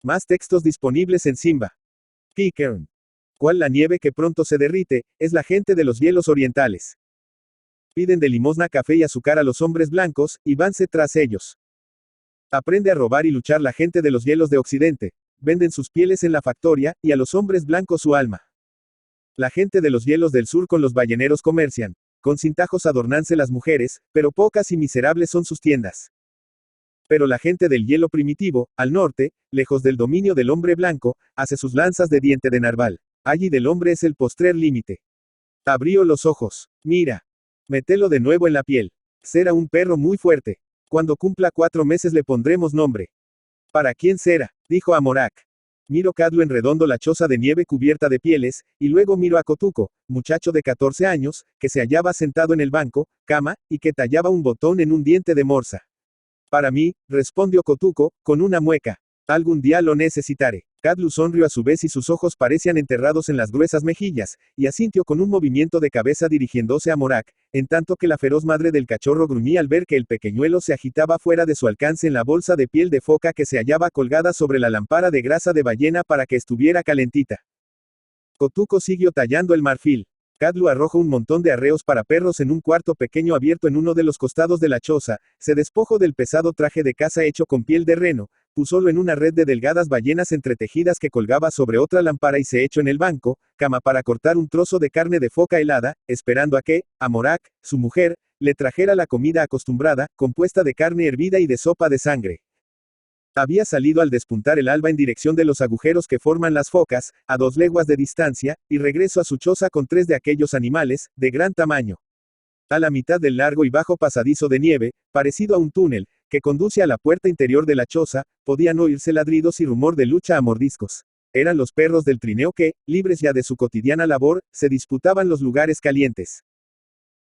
Más textos disponibles en Simba. Pitcairn. ¿Cuál la nieve que pronto se derrite? Es la gente de los hielos orientales. Piden de limosna café y azúcar a los hombres blancos, y vanse tras ellos. Aprende a robar y luchar la gente de los hielos de Occidente. Venden sus pieles en la factoría, y a los hombres blancos su alma. La gente de los hielos del sur con los balleneros comercian. Con cintajos adornanse las mujeres, pero pocas y miserables son sus tiendas. Pero la gente del hielo primitivo, al norte, lejos del dominio del hombre blanco, hace sus lanzas de diente de narval. Allí del hombre es el postrer límite. Abrió los ojos. Mira. Mételo de nuevo en la piel. Será un perro muy fuerte. Cuando cumpla 4 meses le pondremos nombre. ¿Para quién será? Dijo Amorak. Miro Cadlu en redondo la choza de nieve cubierta de pieles, y luego miro a Kotuko, muchacho de 14 años, que se hallaba sentado en el banco, cama, y que tallaba un botón en un diente de morsa. Para mí, respondió Kotuko, con una mueca. Algún día lo necesitaré. Cadlu sonrió a su vez y sus ojos parecían enterrados en las gruesas mejillas, y asintió con un movimiento de cabeza dirigiéndose a Morak, en tanto que la feroz madre del cachorro gruñía al ver que el pequeñuelo se agitaba fuera de su alcance en la bolsa de piel de foca que se hallaba colgada sobre la lámpara de grasa de ballena para que estuviera calentita. Kotuko siguió tallando el marfil. Cadlu arrojó un montón de arreos para perros en un cuarto pequeño abierto en uno de los costados de la choza, se despojó del pesado traje de caza hecho con piel de reno, pusólo en una red de delgadas ballenas entretejidas que colgaba sobre otra lámpara y se echó en el banco, cama para cortar un trozo de carne de foca helada, esperando a que, Amorak, su mujer, le trajera la comida acostumbrada, compuesta de carne hervida y de sopa de sangre. Había salido al despuntar el alba en dirección de los agujeros que forman las focas, a 2 leguas de distancia, y regresó a su choza con 3 de aquellos animales, de gran tamaño. A la mitad del largo y bajo pasadizo de nieve, parecido a un túnel, que conduce a la puerta interior de la choza, podían oírse ladridos y rumor de lucha a mordiscos. Eran los perros del trineo que, libres ya de su cotidiana labor, se disputaban los lugares calientes.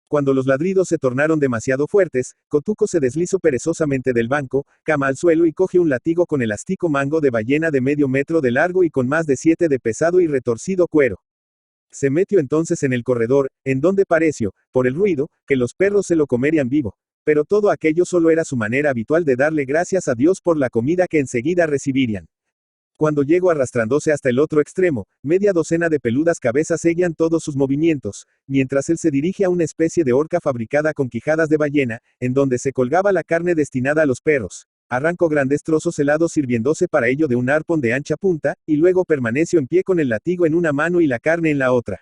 Cuando los ladridos se tornaron demasiado fuertes, Kotuko se deslizó perezosamente del banco, cama al suelo y cogió un látigo con elástico mango de ballena de medio metro de largo y con más de 7 de pesado y retorcido cuero. Se metió entonces en el corredor, en donde pareció, por el ruido, que los perros se lo comerían vivo. Pero todo aquello solo era su manera habitual de darle gracias a Dios por la comida que enseguida recibirían. Cuando llegó arrastrándose hasta el otro extremo, media docena de peludas cabezas seguían todos sus movimientos, mientras él se dirige a una especie de horca fabricada con quijadas de ballena, en donde se colgaba la carne destinada a los perros. Arrancó grandes trozos helados sirviéndose para ello de un arpón de ancha punta, y luego permaneció en pie con el látigo en una mano y la carne en la otra.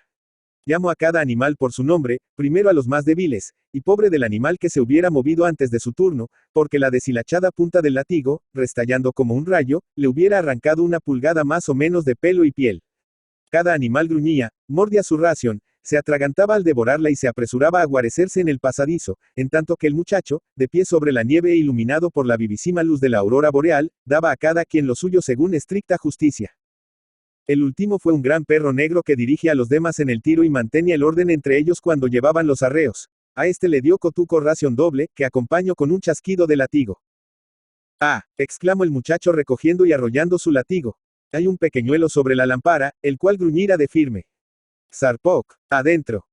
Llamó a cada animal por su nombre, primero a los más débiles, y pobre del animal que se hubiera movido antes de su turno, porque la deshilachada punta del látigo, restallando como un rayo, le hubiera arrancado 1 pulgada más o menos de pelo y piel. Cada animal gruñía, mordía su ración, se atragantaba al devorarla y se apresuraba a guarecerse en el pasadizo, en tanto que el muchacho, de pie sobre la nieve e iluminado por la vivísima luz de la aurora boreal, daba a cada quien lo suyo según estricta justicia. El último fue un gran perro negro que dirige a los demás en el tiro y mantenía el orden entre ellos cuando llevaban los arreos. A este le dio Kotuko ración doble, que acompañó con un chasquido de látigo. ¡Ah!, exclamó el muchacho recogiendo y arrollando su látigo. Hay un pequeñuelo sobre la lámpara, el cual gruñirá de firme. Sarpok, adentro.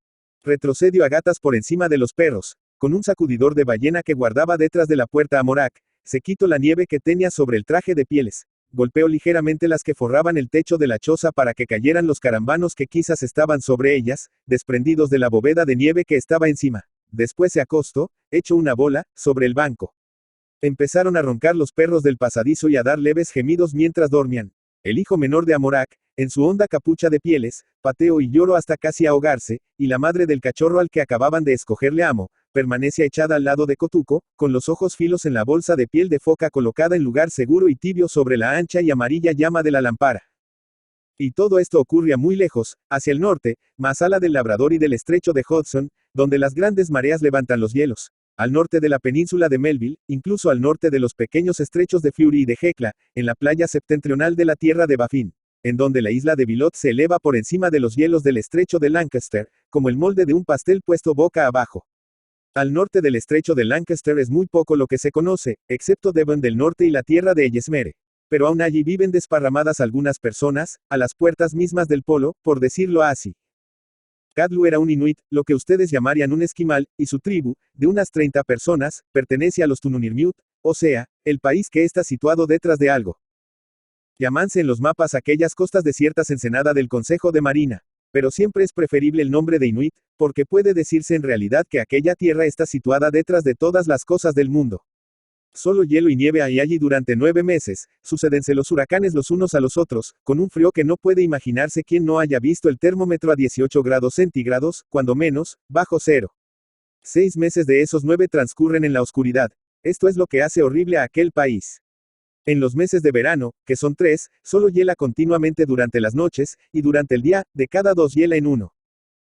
Retrocedió a gatas por encima de los perros, con un sacudidor de ballena que guardaba detrás de la puerta a Morak, se quitó la nieve que tenía sobre el traje de pieles. Golpeó ligeramente las que forraban el techo de la choza para que cayeran los carambanos que quizás estaban sobre ellas, desprendidos de la bóveda de nieve que estaba encima. Después se acostó, hecho una bola, sobre el banco. Empezaron a roncar los perros del pasadizo y a dar leves gemidos mientras dormían. El hijo menor de Amorak, en su honda capucha de pieles, pateó y lloró hasta casi ahogarse, y la madre del cachorro al que acababan de escogerle amo, permanece echada al lado de Kotuko, con los ojos filos en la bolsa de piel de foca colocada en lugar seguro y tibio sobre la ancha y amarilla llama de la lámpara. Y todo esto ocurría muy lejos, hacia el norte, más a la del Labrador y del estrecho de Hudson, donde las grandes mareas levantan los hielos. Al norte de la península de Melville, incluso al norte de los pequeños estrechos de Fury y de Hecla, en la playa septentrional de la tierra de Baffin, en donde la isla de Bylot se eleva por encima de los hielos del estrecho de Lancaster, como el molde de un pastel puesto boca abajo. Al norte del estrecho de Lancaster es muy poco lo que se conoce, excepto Devon del norte y la tierra de Ellesmere. Pero aún allí viven desparramadas algunas personas, a las puertas mismas del polo, por decirlo así. Cadlu era un inuit, lo que ustedes llamarían un esquimal, y su tribu, de unas 30 personas, pertenece a los Tununirmiut, o sea, el país que está situado detrás de algo. Llámanse en los mapas aquellas costas desiertas Ensenada del Consejo de Marina. Pero siempre es preferible el nombre de Inuit, porque puede decirse en realidad que aquella tierra está situada detrás de todas las cosas del mundo. Solo hielo y nieve hay allí durante 9 meses, sucédense los huracanes los unos a los otros, con un frío que no puede imaginarse quien no haya visto el termómetro a 18 grados centígrados, cuando menos, bajo cero. 6 meses de esos 9 transcurren en la oscuridad. Esto es lo que hace horrible a aquel país. En los meses de verano, que son 3, solo hiela continuamente durante las noches, y durante el día, de cada 2 hiela en uno.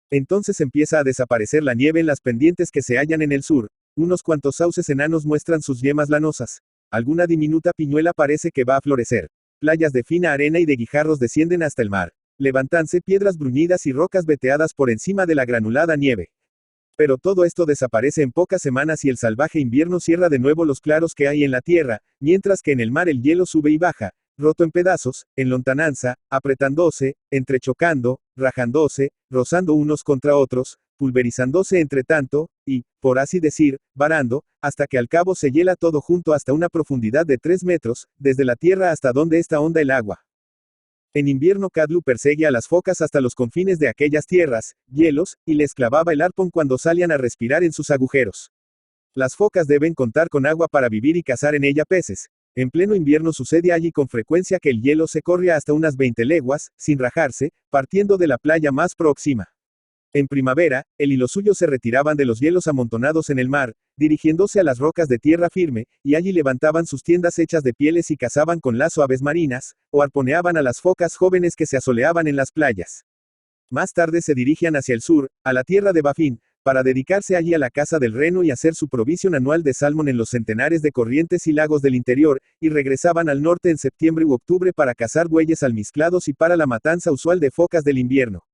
Entonces empieza a desaparecer la nieve en las pendientes que se hallan en el sur. Unos cuantos sauces enanos muestran sus yemas lanosas. Alguna diminuta piñuela parece que va a florecer. Playas de fina arena y de guijarros descienden hasta el mar. Levantanse piedras bruñidas y rocas veteadas por encima de la granulada nieve. Pero todo esto desaparece en pocas semanas y el salvaje invierno cierra de nuevo los claros que hay en la tierra, mientras que en el mar el hielo sube y baja, roto en pedazos, en lontananza, apretándose, entrechocando, rajándose, rozando unos contra otros, pulverizándose entre tanto, y, por así decir, varando, hasta que al cabo se hiela todo junto hasta una profundidad de 3 metros, desde la tierra hasta donde está honda el agua. En invierno Kadlu perseguía a las focas hasta los confines de aquellas tierras, hielos, y les clavaba el arpón cuando salían a respirar en sus agujeros. Las focas deben contar con agua para vivir y cazar en ella peces. En pleno invierno sucede allí con frecuencia que el hielo se corre hasta unas 20 leguas, sin rajarse, partiendo de la playa más próxima. En primavera, él y los suyos se retiraban de los hielos amontonados en el mar, dirigiéndose a las rocas de tierra firme, y allí levantaban sus tiendas hechas de pieles y cazaban con lazo aves marinas, o arponeaban a las focas jóvenes que se asoleaban en las playas. Más tarde se dirigían hacia el sur, a la tierra de Bafín, para dedicarse allí a la caza del reno y hacer su provisión anual de salmón en los centenares de corrientes y lagos del interior, y regresaban al norte en septiembre u octubre para cazar bueyes almizclados y para la matanza usual de focas del invierno.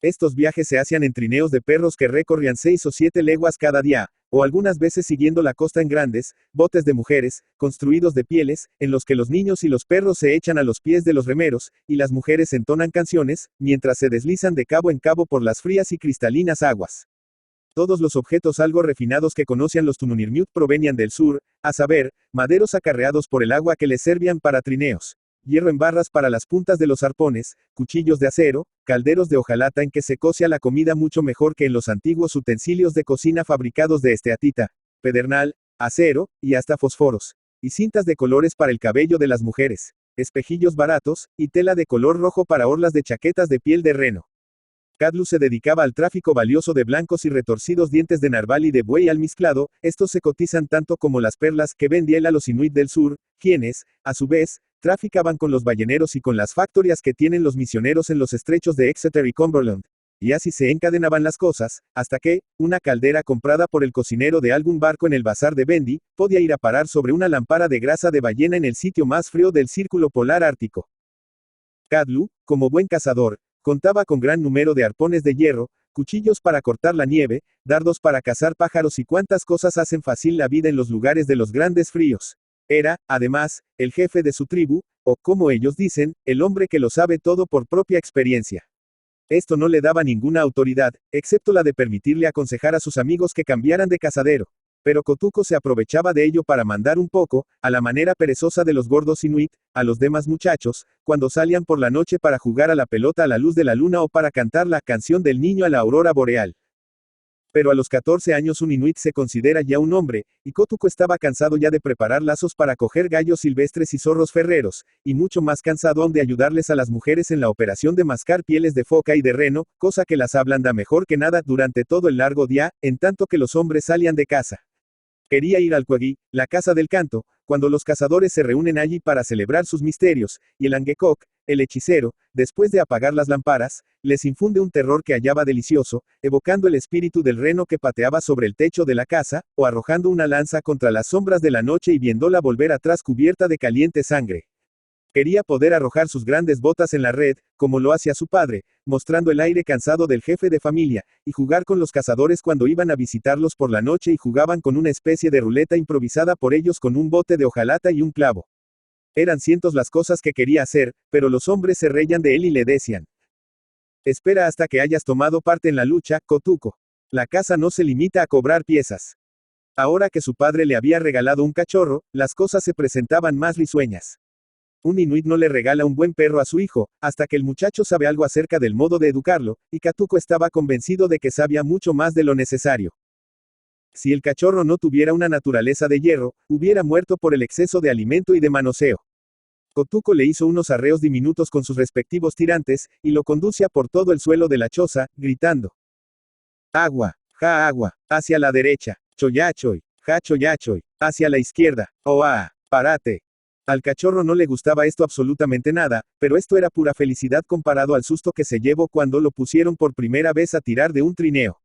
Estos viajes se hacían en trineos de perros que recorrían 6 o 7 leguas cada día, o algunas veces siguiendo la costa en grandes, botes de mujeres, construidos de pieles, en los que los niños y los perros se echan a los pies de los remeros, y las mujeres entonan canciones, mientras se deslizan de cabo en cabo por las frías y cristalinas aguas. Todos los objetos algo refinados que conocían los Tununirmiut provenían del sur, a saber, maderos acarreados por el agua que les servían para trineos, hierro en barras para las puntas de los arpones, cuchillos de acero, calderos de hojalata en que se cocía la comida mucho mejor que en los antiguos utensilios de cocina fabricados de esteatita, pedernal, acero, y hasta fósforos, y cintas de colores para el cabello de las mujeres, espejillos baratos, y tela de color rojo para orlas de chaquetas de piel de reno. Kadlu se dedicaba al tráfico valioso de blancos y retorcidos dientes de narval y de buey almizclado, estos se cotizan tanto como las perlas que vendía él a los inuit del sur, quienes, a su vez, traficaban con los balleneros y con las factorías que tienen los misioneros en los estrechos de Exeter y Cumberland. Y así se encadenaban las cosas, hasta que, una caldera comprada por el cocinero de algún barco en el bazar de Bendy, podía ir a parar sobre una lámpara de grasa de ballena en el sitio más frío del círculo polar ártico. Kadlu, como buen cazador, contaba con gran número de arpones de hierro, cuchillos para cortar la nieve, dardos para cazar pájaros y cuantas cosas hacen fácil la vida en los lugares de los grandes fríos. Era, además, el jefe de su tribu, o como ellos dicen, el hombre que lo sabe todo por propia experiencia. Esto no le daba ninguna autoridad, excepto la de permitirle aconsejar a sus amigos que cambiaran de cazadero. Pero Kotuko se aprovechaba de ello para mandar un poco, a la manera perezosa de los gordos inuit, a los demás muchachos, cuando salían por la noche para jugar a la pelota a la luz de la luna o para cantar la canción del niño a la aurora boreal. Pero a los 14 años un inuit se considera ya un hombre, y Kotuko estaba cansado ya de preparar lazos para coger gallos silvestres y zorros ferreros, y mucho más cansado aún de ayudarles a las mujeres en la operación de mascar pieles de foca y de reno, cosa que las ablanda mejor que nada durante todo el largo día, en tanto que los hombres salían de caza. Quería ir al Kwagi, la casa del canto, cuando los cazadores se reúnen allí para celebrar sus misterios, y el Angekok, el hechicero, después de apagar las lámparas, les infunde un terror que hallaba delicioso, evocando el espíritu del reno que pateaba sobre el techo de la casa, o arrojando una lanza contra las sombras de la noche y viéndola volver atrás cubierta de caliente sangre. Quería poder arrojar sus grandes botas en la red, como lo hacía su padre, mostrando el aire cansado del jefe de familia, y jugar con los cazadores cuando iban a visitarlos por la noche y jugaban con una especie de ruleta improvisada por ellos con un bote de hojalata y un clavo. Eran cientos las cosas que quería hacer, pero los hombres se reían de él y le decían: espera hasta que hayas tomado parte en la lucha, Kotuko. La caza no se limita a cobrar piezas. Ahora que su padre le había regalado un cachorro, las cosas se presentaban más risueñas. Un inuit no le regala un buen perro a su hijo, hasta que el muchacho sabe algo acerca del modo de educarlo, y Katuko estaba convencido de que sabía mucho más de lo necesario. Si el cachorro no tuviera una naturaleza de hierro, hubiera muerto por el exceso de alimento y de manoseo. Kotoko le hizo unos arreos diminutos con sus respectivos tirantes, y lo conducía por todo el suelo de la choza, gritando. Agua, ja agua, hacia la derecha, choyachoy, ja choyachoy, hacia la izquierda, oa, parate. Al cachorro no le gustaba esto absolutamente nada, pero esto era pura felicidad comparado al susto que se llevó cuando lo pusieron por primera vez a tirar de un trineo.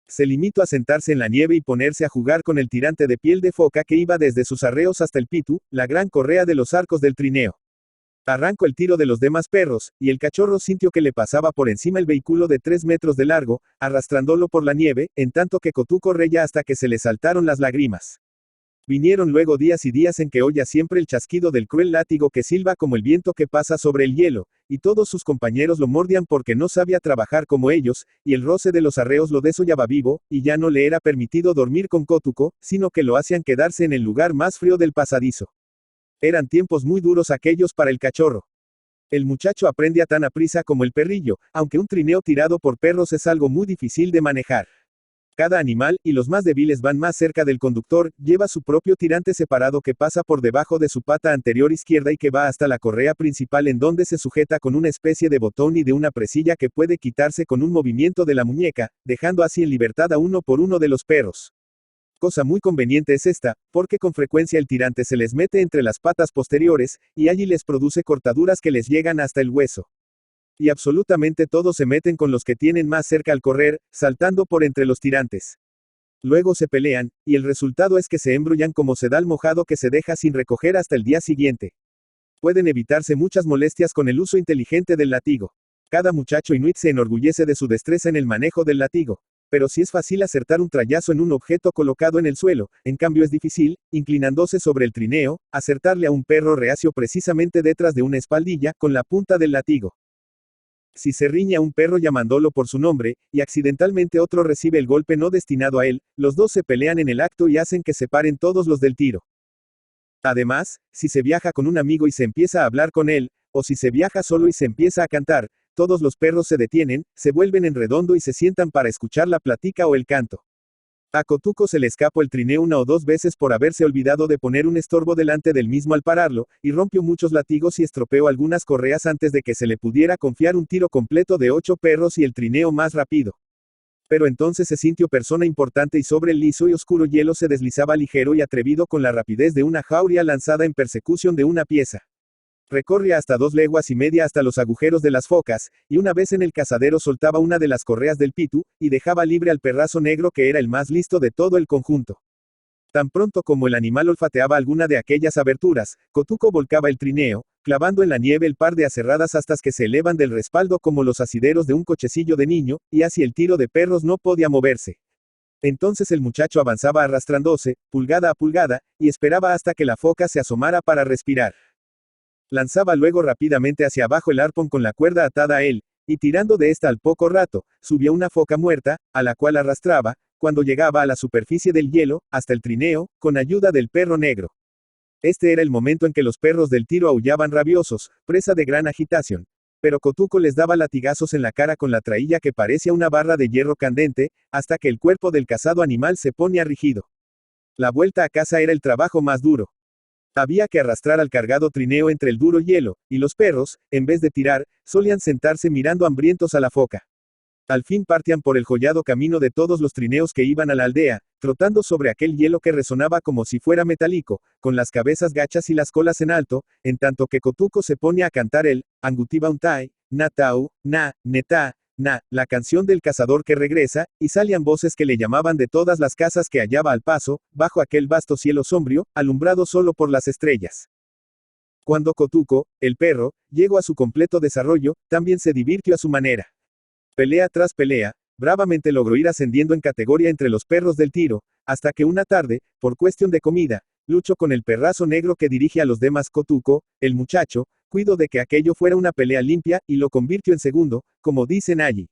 Se limitó a sentarse en la nieve y ponerse a jugar con el tirante de piel de foca que iba desde sus arreos hasta el pitu, la gran correa de los arcos del trineo. Arrancó el tiro de los demás perros, y el cachorro sintió que le pasaba por encima el vehículo de 3 metros de largo, arrastrándolo por la nieve, en tanto que Kotoko reía hasta que se le saltaron las lágrimas. Vinieron luego días y días en que oía siempre el chasquido del cruel látigo que silba como el viento que pasa sobre el hielo, y todos sus compañeros lo mordían porque no sabía trabajar como ellos, y el roce de los arreos lo desollaba vivo, y ya no le era permitido dormir con Kotoko, sino que lo hacían quedarse en el lugar más frío del pasadizo. Eran tiempos muy duros aquellos para el cachorro. El muchacho aprende a tan aprisa como el perrillo, aunque un trineo tirado por perros es algo muy difícil de manejar. Cada animal, y los más débiles van más cerca del conductor, lleva su propio tirante separado que pasa por debajo de su pata anterior izquierda y que va hasta la correa principal en donde se sujeta con una especie de botón y de una presilla que puede quitarse con un movimiento de la muñeca, dejando así en libertad a uno por uno de los perros. Cosa muy conveniente es esta, porque con frecuencia el tirante se les mete entre las patas posteriores, y allí les produce cortaduras que les llegan hasta el hueso. Y absolutamente todos se meten con los que tienen más cerca al correr, saltando por entre los tirantes. Luego se pelean, y el resultado es que se embrullan como sedal mojado que se deja sin recoger hasta el día siguiente. Pueden evitarse muchas molestias con el uso inteligente del látigo. Cada muchacho inuit se enorgullece de su destreza en el manejo del látigo. Pero si es fácil acertar un trayazo en un objeto colocado en el suelo, en cambio es difícil, inclinándose sobre el trineo, acertarle a un perro reacio precisamente detrás de una espaldilla, con la punta del látigo. Si se riñe a un perro llamándolo por su nombre, y accidentalmente otro recibe el golpe no destinado a él, los dos se pelean en el acto y hacen que se paren todos los del tiro. Además, si se viaja con un amigo y se empieza a hablar con él, o si se viaja solo y se empieza a cantar, todos los perros se detienen, se vuelven en redondo y se sientan para escuchar la plática o el canto. A Kotoko se le escapó el trineo 1 o 2 veces por haberse olvidado de poner un estorbo delante del mismo al pararlo, y rompió muchos látigos y estropeó algunas correas antes de que se le pudiera confiar un tiro completo de 8 perros y el trineo más rápido. Pero entonces se sintió persona importante y sobre el liso y oscuro hielo se deslizaba ligero y atrevido con la rapidez de una jauría lanzada en persecución de una pieza. Recorría hasta 2 leguas y media hasta los agujeros de las focas, y una vez en el cazadero soltaba una de las correas del pitu, y dejaba libre al perrazo negro que era el más listo de todo el conjunto. Tan pronto como el animal olfateaba alguna de aquellas aberturas, Kotoko volcaba el trineo, clavando en la nieve el par de aserradas astas que se elevan del respaldo como los asideros de un cochecillo de niño, y así el tiro de perros no podía moverse. Entonces el muchacho avanzaba arrastrándose, pulgada a pulgada, y esperaba hasta que la foca se asomara para respirar. Lanzaba luego rápidamente hacia abajo el arpón con la cuerda atada a él, y tirando de esta al poco rato, subió una foca muerta, a la cual arrastraba, cuando llegaba a la superficie del hielo, hasta el trineo, con ayuda del perro negro. Este era el momento en que los perros del tiro aullaban rabiosos, presa de gran agitación. Pero Kotoko les daba latigazos en la cara con la trailla que parecía una barra de hierro candente, hasta que el cuerpo del cazado animal se ponía rígido. La vuelta a casa era el trabajo más duro. Había que arrastrar al cargado trineo entre el duro hielo, y los perros, en vez de tirar, solían sentarse mirando hambrientos a la foca. Al fin partían por el joyado camino de todos los trineos que iban a la aldea, trotando sobre aquel hielo que resonaba como si fuera metálico, con las cabezas gachas y las colas en alto, en tanto que Kotoko se ponía a cantar el Angutibauntai, Natau, Na, Neta, Na, la canción del cazador que regresa, y salían voces que le llamaban de todas las casas que hallaba al paso, bajo aquel vasto cielo sombrío, alumbrado solo por las estrellas. Cuando Kotoko, el perro, llegó a su completo desarrollo, también se divirtió a su manera. Pelea tras pelea, bravamente logró ir ascendiendo en categoría entre los perros del tiro, hasta que una tarde, por cuestión de comida, luchó con el perrazo negro que dirige a los demás. Kotoko, el muchacho, cuidó de que aquello fuera una pelea limpia, y lo convirtió en segundo, como dicen allí.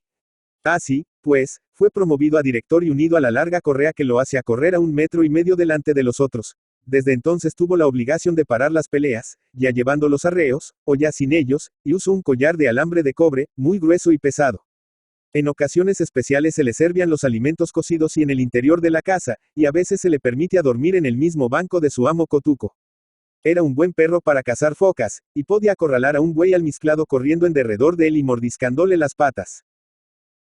Así, pues, fue promovido a director y unido a la larga correa que lo hacía correr a 1,5 metros delante de los otros. Desde entonces tuvo la obligación de parar las peleas, ya llevando los arreos, o ya sin ellos, y usó un collar de alambre de cobre, muy grueso y pesado. En ocasiones especiales se le servían los alimentos cocidos y en el interior de la casa, y a veces se le permitía dormir en el mismo banco de su amo Kotuko. Era un buen perro para cazar focas, y podía acorralar a un buey almizclado corriendo en derredor de él y mordiscándole las patas.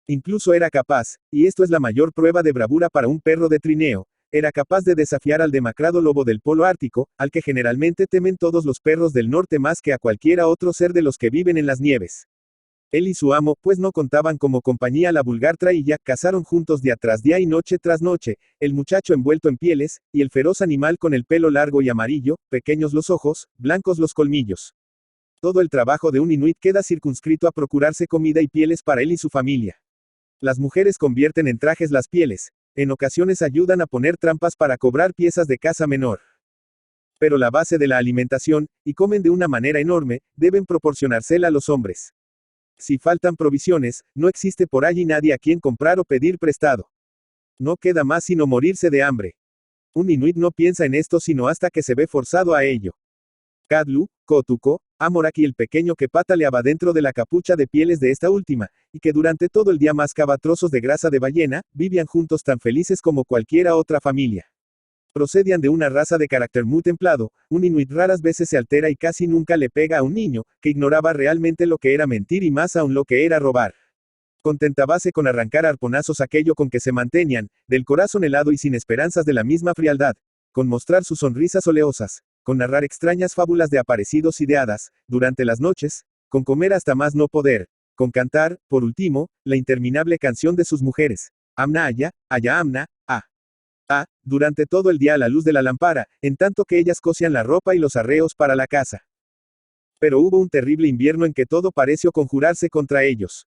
Incluso era capaz, y esto es la mayor prueba de bravura para un perro de trineo, era capaz de desafiar al demacrado lobo del polo ártico, al que generalmente temen todos los perros del norte más que a cualquiera otro ser de los que viven en las nieves. Él y su amo, pues no contaban como compañía la vulgar trailla, cazaron juntos día tras día y noche tras noche, el muchacho envuelto en pieles, y el feroz animal con el pelo largo y amarillo, pequeños los ojos, blancos los colmillos. Todo el trabajo de un inuit queda circunscrito a procurarse comida y pieles para él y su familia. Las mujeres convierten en trajes las pieles, en ocasiones ayudan a poner trampas para cobrar piezas de caza menor. Pero la base de la alimentación, y comen de una manera enorme, deben proporcionársela a los hombres. Si faltan provisiones, no existe por allí nadie a quien comprar o pedir prestado. No queda más sino morirse de hambre. Un inuit no piensa en esto sino hasta que se ve forzado a ello. Kadlu, Kotuko, Amorak y el pequeño que pataleaba dentro de la capucha de pieles de esta última, y que durante todo el día mascaba trozos de grasa de ballena, vivían juntos tan felices como cualquiera otra familia. Procedían de una raza de carácter muy templado, un inuit raras veces se altera y casi nunca le pega a un niño, que ignoraba realmente lo que era mentir y más aún lo que era robar. Contentábase con arrancar a arponazos aquello con que se mantenían, del corazón helado y sin esperanzas de la misma frialdad, con mostrar sus sonrisas oleosas, con narrar extrañas fábulas de aparecidos y de hadas, durante las noches, con comer hasta más no poder, con cantar, por último, la interminable canción de sus mujeres, Amna Aya, Aya Amna, durante todo el día a la luz de la lámpara, en tanto que ellas cosían la ropa y los arreos para la casa. Pero hubo un terrible invierno en que todo pareció conjurarse contra ellos.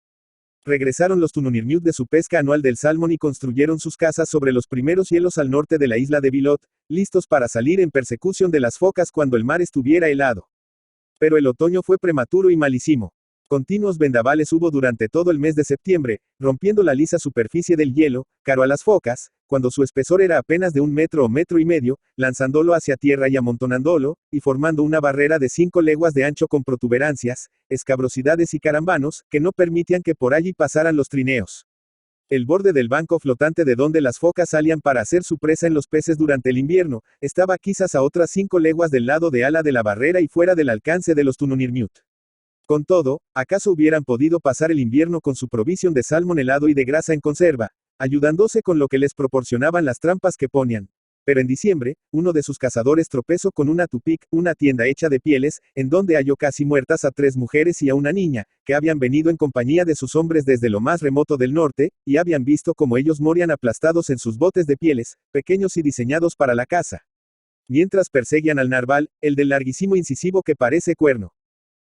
Regresaron los Tununirmiut de su pesca anual del salmón y construyeron sus casas sobre los primeros hielos al norte de la isla de Bilot, listos para salir en persecución de las focas cuando el mar estuviera helado. Pero el otoño fue prematuro y malísimo. Continuos vendavales hubo durante todo el mes de septiembre, rompiendo la lisa superficie del hielo, caro a las focas, cuando su espesor era apenas de 1 metro o metro y medio, lanzándolo hacia tierra y amontonándolo, y formando una barrera de 5 leguas de ancho con protuberancias, escabrosidades y carambanos, que no permitían que por allí pasaran los trineos. El borde del banco flotante de donde las focas salían para hacer su presa en los peces durante el invierno, estaba quizás a otras 5 leguas del lado de ala de la barrera y fuera del alcance de los Tununirmiut. Con todo, ¿acaso hubieran podido pasar el invierno con su provisión de salmón helado y de grasa en conserva, ayudándose con lo que les proporcionaban las trampas que ponían? Pero en diciembre, uno de sus cazadores tropezó con una tupic, una tienda hecha de pieles, en donde halló casi muertas a 3 mujeres y a una niña, que habían venido en compañía de sus hombres desde lo más remoto del norte, y habían visto cómo ellos morían aplastados en sus botes de pieles, pequeños y diseñados para la caza. Mientras perseguían al narval, el del larguísimo incisivo que parece cuerno.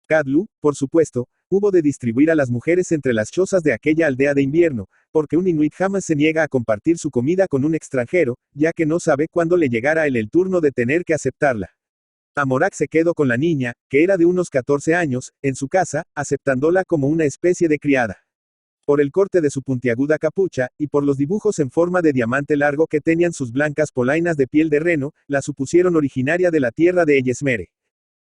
Kadlu, por supuesto, hubo de distribuir a las mujeres entre las chozas de aquella aldea de invierno, porque un inuit jamás se niega a compartir su comida con un extranjero, ya que no sabe cuándo le llegará a él el turno de tener que aceptarla. Amorak se quedó con la niña, que era de unos 14 años, en su casa, aceptándola como una especie de criada. Por el corte de su puntiaguda capucha, y por los dibujos en forma de diamante largo que tenían sus blancas polainas de piel de reno, la supusieron originaria de la tierra de Ellesmere.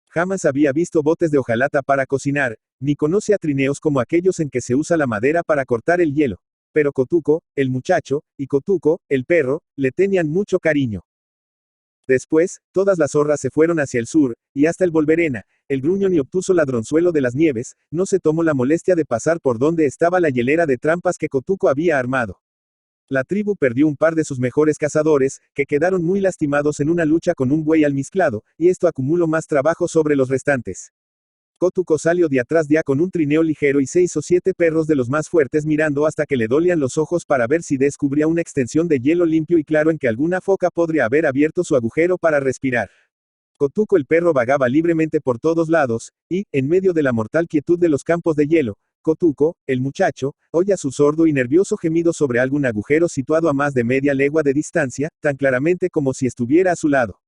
Jamás había visto botes de hojalata para cocinar, ni conoce a trineos como aquellos en que se usa la madera para cortar el hielo. Pero Kotuko, el muchacho, y Kotuko, el perro, le tenían mucho cariño. Después, todas las zorras se fueron hacia el sur, y hasta el Volverena, el gruñón y obtuso ladronzuelo de las nieves, no se tomó la molestia de pasar por donde estaba la hielera de trampas que Kotuko había armado. La tribu perdió un par de sus mejores cazadores, que quedaron muy lastimados en una lucha con un buey almizclado, y esto acumuló más trabajo sobre los restantes. Kotuko salió día tras día con un trineo ligero y 6 o 7 perros de los más fuertes mirando hasta que le dolían los ojos para ver si descubría una extensión de hielo limpio y claro en que alguna foca podría haber abierto su agujero para respirar. Kotuko el perro vagaba libremente por todos lados, y, en medio de la mortal quietud de los campos de hielo, Kotuko, el muchacho, oía su sordo y nervioso gemido sobre algún agujero situado a más de media legua de distancia, tan claramente como si estuviera a su lado.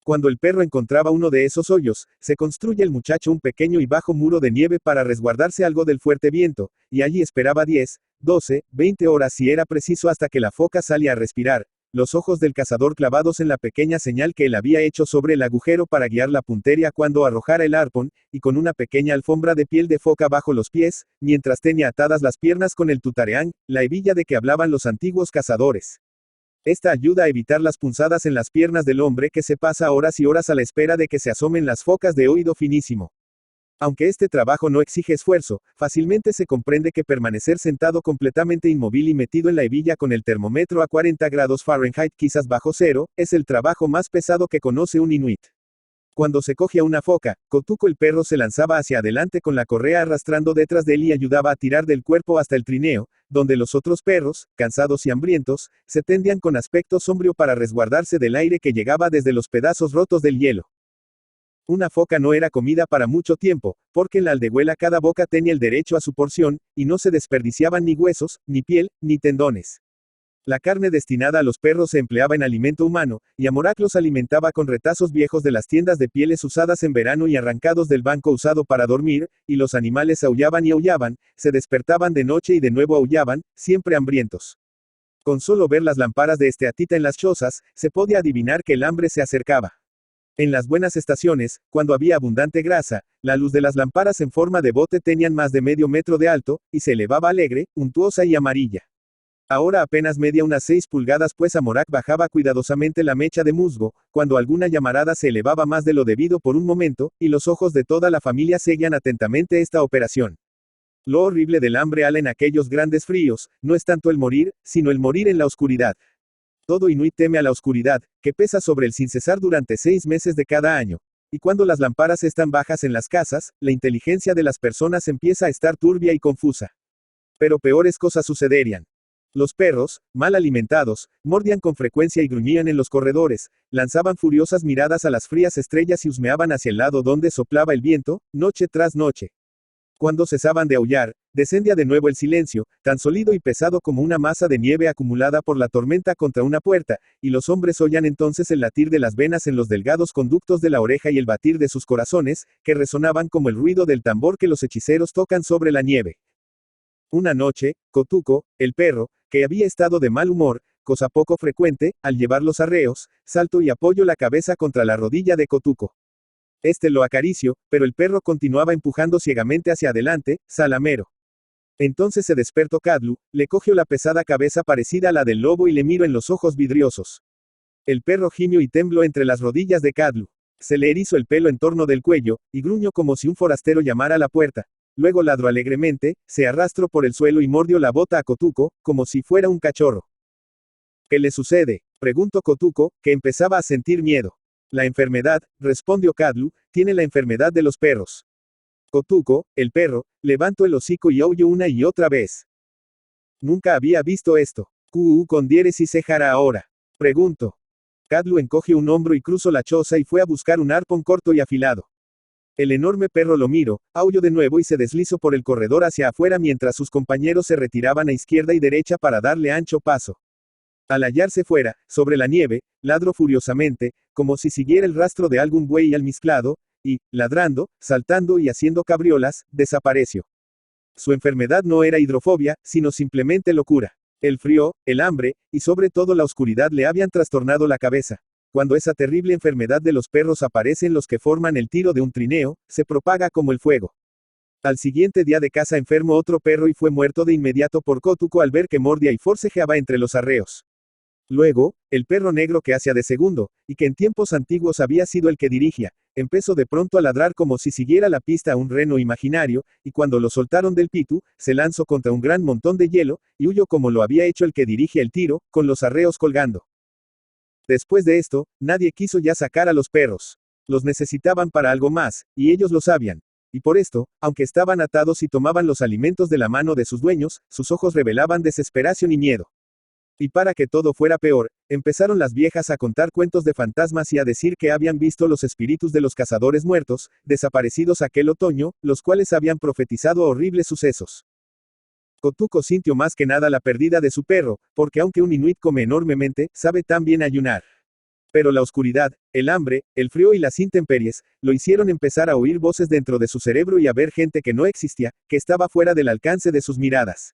Cuando el perro encontraba uno de esos hoyos, se construye el muchacho un pequeño y bajo muro de nieve para resguardarse algo del fuerte viento, y allí esperaba 10, 12, 20 horas si era preciso hasta que la foca salía a respirar, los ojos del cazador clavados en la pequeña señal que él había hecho sobre el agujero para guiar la puntería cuando arrojara el arpón, y con una pequeña alfombra de piel de foca bajo los pies, mientras tenía atadas las piernas con el tutareán, la hebilla de que hablaban los antiguos cazadores. Esta ayuda a evitar las punzadas en las piernas del hombre que se pasa horas y horas a la espera de que se asomen las focas de oído finísimo. Aunque este trabajo no exige esfuerzo, fácilmente se comprende que permanecer sentado completamente inmóvil y metido en la hebilla con el termómetro a 40 grados Fahrenheit quizás bajo cero, es el trabajo más pesado que conoce un inuit. Cuando se cogía una foca, Kotuko el perro se lanzaba hacia adelante con la correa arrastrando detrás de él y ayudaba a tirar del cuerpo hasta el trineo, donde los otros perros, cansados y hambrientos, se tendían con aspecto sombrío para resguardarse del aire que llegaba desde los pedazos rotos del hielo. Una foca no era comida para mucho tiempo, porque en la aldehuela cada boca tenía el derecho a su porción, y no se desperdiciaban ni huesos, ni piel, ni tendones. La carne destinada a los perros se empleaba en alimento humano, y Amorak los alimentaba con retazos viejos de las tiendas de pieles usadas en verano y arrancados del banco usado para dormir, y los animales aullaban y aullaban, se despertaban de noche y de nuevo aullaban, siempre hambrientos. Con solo ver las lámparas de esteatita en las chozas, se podía adivinar que el hambre se acercaba. En las buenas estaciones, cuando había abundante grasa, la luz de las lámparas en forma de bote tenían más de medio metro de alto, y se elevaba alegre, untuosa y amarilla. Ahora apenas medía unas 6 pulgadas pues Amorak bajaba cuidadosamente la mecha de musgo, cuando alguna llamarada se elevaba más de lo debido por un momento, y los ojos de toda la familia seguían atentamente esta operación. Lo horrible del hambre en aquellos grandes fríos, no es tanto el morir, sino el morir en la oscuridad. Todo inuit teme a la oscuridad, que pesa sobre él sin cesar durante 6 meses de cada año. Y cuando las lámparas están bajas en las casas, la inteligencia de las personas empieza a estar turbia y confusa. Pero peores cosas sucederían. Los perros, mal alimentados, mordían con frecuencia y gruñían en los corredores, lanzaban furiosas miradas a las frías estrellas y husmeaban hacia el lado donde soplaba el viento, noche tras noche. Cuando cesaban de aullar, descendía de nuevo el silencio, tan sólido y pesado como una masa de nieve acumulada por la tormenta contra una puerta, y los hombres oían entonces el latir de las venas en los delgados conductos de la oreja y el batir de sus corazones, que resonaban como el ruido del tambor que los hechiceros tocan sobre la nieve. Una noche, Kotuko, el perro, que había estado de mal humor, cosa poco frecuente, al llevar los arreos, saltó y apoyó la cabeza contra la rodilla de Kotuko. Este lo acarició, pero el perro continuaba empujando ciegamente hacia adelante, salamero. Entonces se despertó Kadlu, le cogió la pesada cabeza parecida a la del lobo y le miró en los ojos vidriosos. El perro gimió y tembló entre las rodillas de Kadlu. Se le erizó el pelo en torno del cuello, y gruñó como si un forastero llamara a la puerta. Luego ladró alegremente, se arrastró por el suelo y mordió la bota a Kotuko, como si fuera un cachorro. ¿Qué le sucede?, preguntó Kotuko, que empezaba a sentir miedo. La enfermedad, respondió Kadlu, tiene la enfermedad de los perros. Kotuko, el perro, levantó el hocico y aulló una y otra vez. Nunca había visto esto. Con diéresis cejara ahora. Preguntó. Kadlu encogió un hombro y cruzó la choza y fue a buscar un arpón corto y afilado. El enorme perro lo miró, aulló de nuevo y se deslizó por el corredor hacia afuera mientras sus compañeros se retiraban a izquierda y derecha para darle ancho paso. Al hallarse fuera, sobre la nieve, ladró furiosamente, como si siguiera el rastro de algún buey almizclado, y, ladrando, saltando y haciendo cabriolas, desapareció. Su enfermedad no era hidrofobia, sino simplemente locura. El frío, el hambre, y sobre todo la oscuridad le habían trastornado la cabeza. Cuando esa terrible enfermedad de los perros aparece en los que forman el tiro de un trineo, se propaga como el fuego. Al siguiente día de caza enfermó otro perro y fue muerto de inmediato por Kotuko al ver que mordía y forcejeaba entre los arreos. Luego, el perro negro que hacía de segundo, y que en tiempos antiguos había sido el que dirigía, empezó de pronto a ladrar como si siguiera la pista a un reno imaginario, y cuando lo soltaron del pitu, se lanzó contra un gran montón de hielo, y huyó como lo había hecho el que dirige el tiro, con los arreos colgando. Después de esto, nadie quiso ya sacar a los perros. Los necesitaban para algo más, y ellos lo sabían. Y por esto, aunque estaban atados y tomaban los alimentos de la mano de sus dueños, sus ojos revelaban desesperación y miedo. Y para que todo fuera peor, empezaron las viejas a contar cuentos de fantasmas y a decir que habían visto los espíritus de los cazadores muertos, desaparecidos aquel otoño, los cuales habían profetizado horribles sucesos. Kotuko sintió más que nada la pérdida de su perro, porque aunque un inuit come enormemente, sabe también ayunar. Pero la oscuridad, el hambre, el frío y las intemperies, lo hicieron empezar a oír voces dentro de su cerebro y a ver gente que no existía, que estaba fuera del alcance de sus miradas.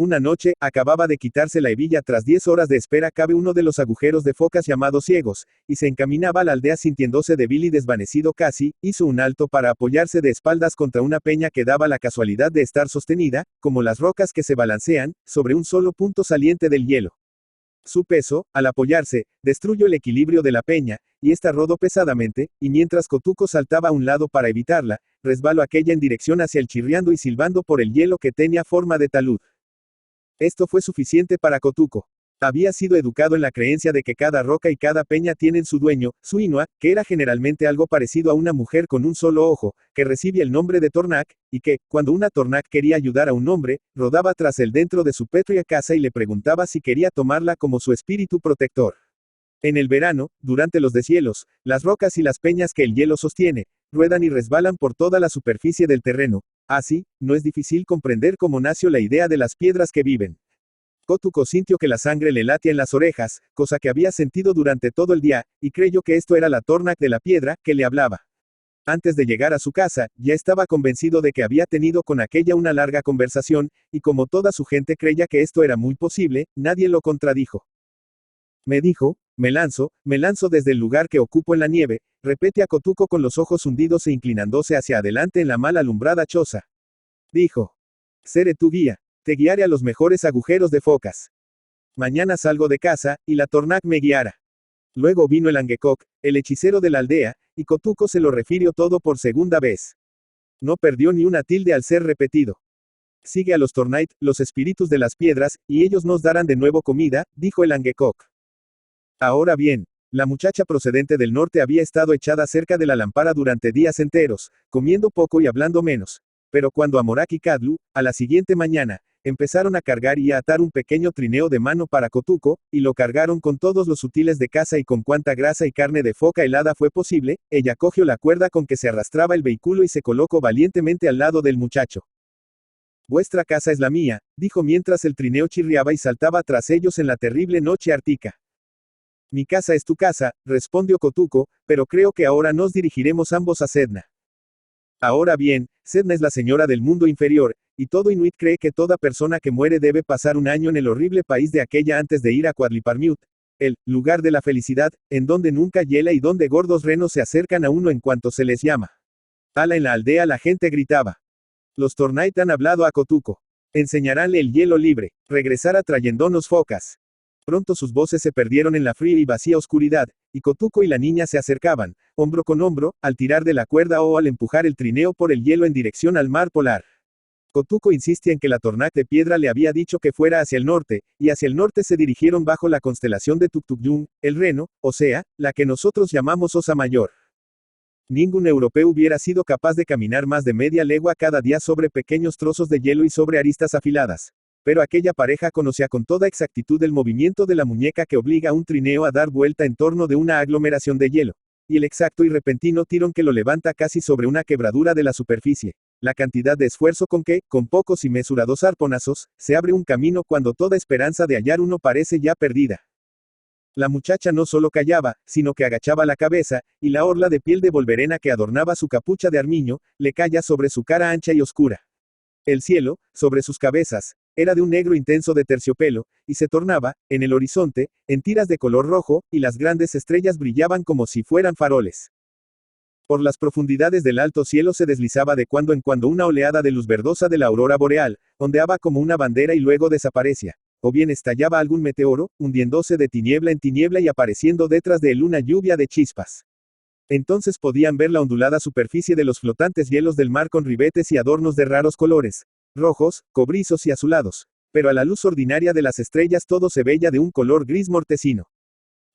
Una noche, acababa de quitarse la hebilla tras 10 horas de espera cabe uno de los agujeros de focas llamados ciegos, y se encaminaba a la aldea sintiéndose débil y desvanecido casi, hizo un alto para apoyarse de espaldas contra una peña que daba la casualidad de estar sostenida, como las rocas que se balancean, sobre un solo punto saliente del hielo. Su peso, al apoyarse, destruyó el equilibrio de la peña, y ésta rodó pesadamente, y mientras Kotuko saltaba a un lado para evitarla, resbaló aquella en dirección hacia el chirriando y silbando por el hielo que tenía forma de talud. Esto fue suficiente para Kotuko. Había sido educado en la creencia de que cada roca y cada peña tienen su dueño, su Inua, que era generalmente algo parecido a una mujer con un solo ojo, que recibe el nombre de Tornak, y que, cuando una Tornak quería ayudar a un hombre, rodaba tras él dentro de su pétrea casa y le preguntaba si quería tomarla como su espíritu protector. En el verano, durante los deshielos, las rocas y las peñas que el hielo sostiene, ruedan y resbalan por toda la superficie del terreno. Así, no es difícil comprender cómo nació la idea de las piedras que viven. Kotuko sintió que la sangre le latía en las orejas, cosa que había sentido durante todo el día, y creyó que esto era la Tornak de la piedra, que le hablaba. Antes de llegar a su casa, ya estaba convencido de que había tenido con aquella una larga conversación, y como toda su gente creía que esto era muy posible, nadie lo contradijo. Me dijo, me lanzo desde el lugar que ocupo en la nieve, repete a Kotuko con los ojos hundidos e inclinándose hacia adelante en la mal alumbrada choza. Dijo. Seré tu guía. Te guiaré a los mejores agujeros de focas. Mañana salgo de casa, y la Tornak me guiará. Luego vino el Angekok, el hechicero de la aldea, y Kotuko se lo refirió todo por segunda vez. No perdió ni una tilde al ser repetido. Sigue a los Tornait, los espíritus de las piedras, y ellos nos darán de nuevo comida, dijo el Angekok. Ahora bien, la muchacha procedente del norte había estado echada cerca de la lámpara durante días enteros, comiendo poco y hablando menos. Pero cuando Amorak y Kadlu, a la siguiente mañana, empezaron a cargar y a atar un pequeño trineo de mano para Kotuko, y lo cargaron con todos los útiles de caza y con cuanta grasa y carne de foca helada fue posible, ella cogió la cuerda con que se arrastraba el vehículo y se colocó valientemente al lado del muchacho. Vuestra casa es la mía, dijo mientras el trineo chirriaba y saltaba tras ellos en la terrible noche ártica. Mi casa es tu casa, respondió Kotuko, pero creo que ahora nos dirigiremos ambos a Sedna. Ahora bien, Sedna es la señora del mundo inferior, y todo Inuit cree que toda persona que muere debe pasar un año en el horrible país de aquella antes de ir a Quadliparmiut, el lugar de la felicidad, en donde nunca hiela y donde gordos renos se acercan a uno en cuanto se les llama. Ala en la aldea la gente gritaba. Los Tornait han hablado a Kotuko. Enseñaránle el hielo libre, regresará trayéndonos focas. Pronto sus voces se perdieron en la fría y vacía oscuridad, y Kotuko y la niña se acercaban, hombro con hombro, al tirar de la cuerda o al empujar el trineo por el hielo en dirección al mar polar. Kotuko insiste en que la Tornak de piedra le había dicho que fuera hacia el norte, y hacia el norte se dirigieron bajo la constelación de Tuktukyun, el Reno, o sea, la que nosotros llamamos Osa Mayor. Ningún europeo hubiera sido capaz de caminar más de media legua cada día sobre pequeños trozos de hielo y sobre aristas afiladas. Pero aquella pareja conocía con toda exactitud el movimiento de la muñeca que obliga a un trineo a dar vuelta en torno de una aglomeración de hielo, y el exacto y repentino tirón que lo levanta casi sobre una quebradura de la superficie. La cantidad de esfuerzo con que, con pocos y mesurados arponazos, se abre un camino cuando toda esperanza de hallar uno parece ya perdida. La muchacha no solo callaba, sino que agachaba la cabeza, y la orla de piel de volverena que adornaba su capucha de armiño, le caía sobre su cara ancha y oscura. El cielo, sobre sus cabezas, era de un negro intenso de terciopelo, y se tornaba, en el horizonte, en tiras de color rojo, y las grandes estrellas brillaban como si fueran faroles. Por las profundidades del alto cielo se deslizaba de cuando en cuando una oleada de luz verdosa de la aurora boreal, ondeaba como una bandera y luego desaparecía. O bien estallaba algún meteoro, hundiéndose de tiniebla en tiniebla y apareciendo detrás de él una lluvia de chispas. Entonces podían ver la ondulada superficie de los flotantes hielos del mar con ribetes y adornos de raros colores, rojos, cobrizos y azulados. Pero a la luz ordinaria de las estrellas todo se veía de un color gris mortecino.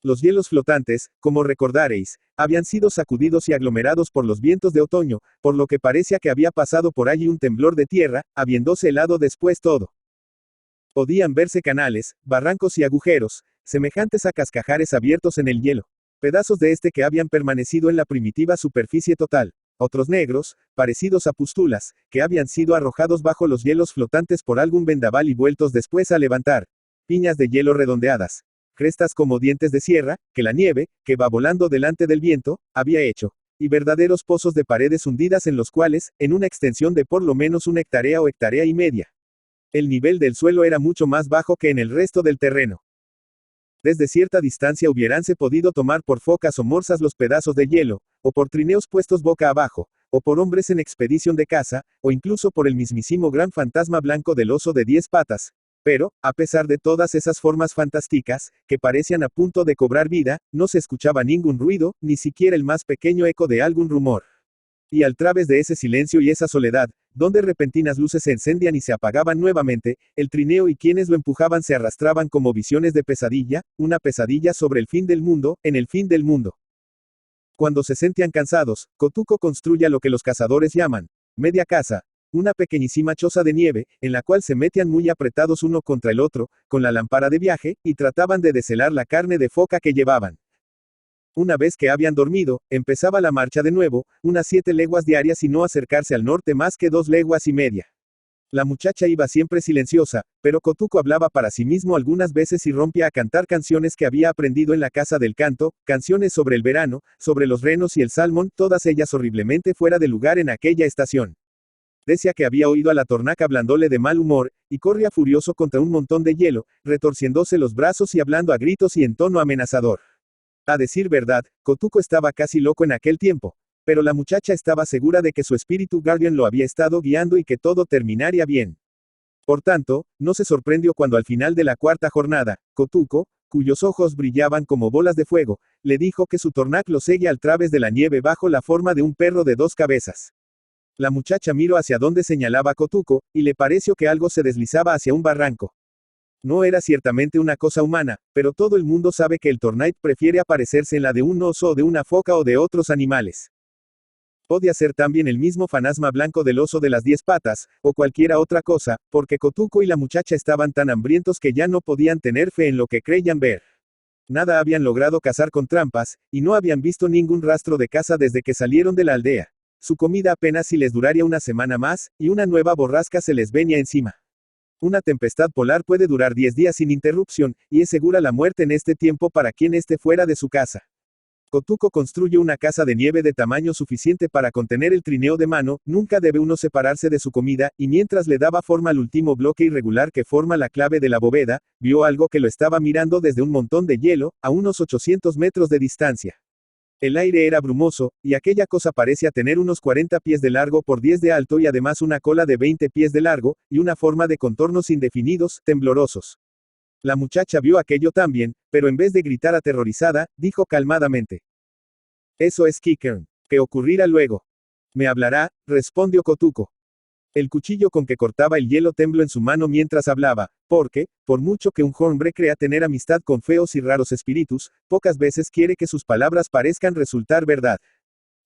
Los hielos flotantes, como recordaréis, habían sido sacudidos y aglomerados por los vientos de otoño, por lo que parecía que había pasado por allí un temblor de tierra, habiéndose helado después todo. Podían verse canales, barrancos y agujeros, semejantes a cascajares abiertos en el hielo. Pedazos de este que habían permanecido en la primitiva superficie total. Otros negros, parecidos a pústulas, que habían sido arrojados bajo los hielos flotantes por algún vendaval y vueltos después a levantar. Piñas de hielo redondeadas. Crestas como dientes de sierra, que la nieve, que va volando delante del viento, había hecho. Y verdaderos pozos de paredes hundidas en los cuales, en una extensión de por lo menos una hectárea o hectárea y media. El nivel del suelo era mucho más bajo que en el resto del terreno. Desde cierta distancia hubiéranse podido tomar por focas o morsas los pedazos de hielo, o por trineos puestos boca abajo, o por hombres en expedición de caza, o incluso por el mismísimo gran fantasma blanco del oso de 10 patas. Pero, a pesar de todas esas formas fantásticas, que parecían a punto de cobrar vida, no se escuchaba ningún ruido, ni siquiera el más pequeño eco de algún rumor. Y al través de ese silencio y esa soledad, donde repentinas luces se encendían y se apagaban nuevamente, el trineo y quienes lo empujaban se arrastraban como visiones de pesadilla, una pesadilla sobre el fin del mundo, en el fin del mundo. Cuando se sentían cansados, Kotuko construye lo que los cazadores llaman media casa, una pequeñísima choza de nieve, en la cual se metían muy apretados uno contra el otro, con la lámpara de viaje, y trataban de deshelar la carne de foca que llevaban. Una vez que habían dormido, empezaba la marcha de nuevo, unas 7 leguas diarias y no acercarse al norte más que 2 leguas y media. La muchacha iba siempre silenciosa, pero Kotuko hablaba para sí mismo algunas veces y rompía a cantar canciones que había aprendido en la casa del canto, canciones sobre el verano, sobre los renos y el salmón, todas ellas horriblemente fuera de lugar en aquella estación. Decía que había oído a la tornaca hablándole de mal humor, y corría furioso contra un montón de hielo, retorciéndose los brazos y hablando a gritos y en tono amenazador. A decir verdad, Kotuko estaba casi loco en aquel tiempo, pero la muchacha estaba segura de que su espíritu guardián lo había estado guiando y que todo terminaría bien. Por tanto, no se sorprendió cuando al final de la 4ª jornada, Kotuko, cuyos ojos brillaban como bolas de fuego, le dijo que su tornac lo seguía al través de la nieve bajo la forma de un perro de 2 cabezas. La muchacha miró hacia donde señalaba Kotuko, y le pareció que algo se deslizaba hacia un barranco. No era ciertamente una cosa humana, pero todo el mundo sabe que el Tornait prefiere aparecerse en la de un oso o de una foca o de otros animales. Podía ser también el mismo fantasma blanco del oso de las 10 patas, o cualquiera otra cosa, porque Kotuko y la muchacha estaban tan hambrientos que ya no podían tener fe en lo que creían ver. Nada habían logrado cazar con trampas, y no habían visto ningún rastro de caza desde que salieron de la aldea. Su comida apenas si les duraría una semana más, y una nueva borrasca se les venía encima. Una tempestad polar puede durar 10 días sin interrupción, y es segura la muerte en este tiempo para quien esté fuera de su casa. Kotuko construye una casa de nieve de tamaño suficiente para contener el trineo de mano, nunca debe uno separarse de su comida, y mientras le daba forma al último bloque irregular que forma la clave de la bóveda, vio algo que lo estaba mirando desde un montón de hielo, a unos 800 metros de distancia. El aire era brumoso, y aquella cosa parecía tener unos 40 pies de largo por 10 de alto y además una cola de 20 pies de largo, y una forma de contornos indefinidos, temblorosos. La muchacha vio aquello también, pero en vez de gritar aterrorizada, dijo calmadamente: «Eso es Kikern. ¿Qué ocurrirá luego?» «Me hablará», respondió Kotuko. El cuchillo con que cortaba el hielo tembló en su mano mientras hablaba, porque, por mucho que un hombre crea tener amistad con feos y raros espíritus, pocas veces quiere que sus palabras parezcan resultar verdad.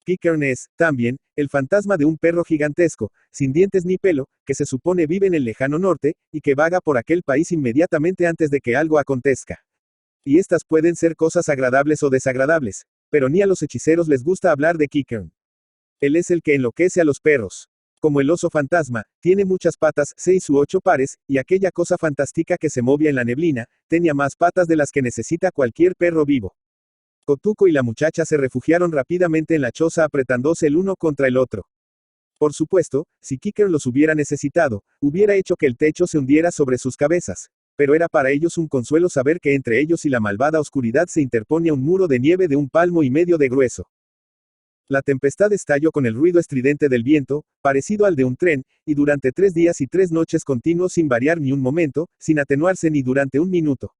Kikern es, también, el fantasma de un perro gigantesco, sin dientes ni pelo, que se supone vive en el lejano norte, y que vaga por aquel país inmediatamente antes de que algo acontezca. Y estas pueden ser cosas agradables o desagradables, pero ni a los hechiceros les gusta hablar de Kikern. Él es el que enloquece a los perros. Como el oso fantasma, tiene muchas patas, 6 u 8 pares, y aquella cosa fantástica que se movía en la neblina, tenía más patas de las que necesita cualquier perro vivo. Kotuko y la muchacha se refugiaron rápidamente en la choza apretándose el uno contra el otro. Por supuesto, si Kikern los hubiera necesitado, hubiera hecho que el techo se hundiera sobre sus cabezas, pero era para ellos un consuelo saber que entre ellos y la malvada oscuridad se interponía un muro de nieve de 1,5 palmos de grueso. La tempestad estalló con el ruido estridente del viento, parecido al de un tren, y durante 3 días y 3 noches continuos sin variar ni un momento, sin atenuarse ni durante un minuto.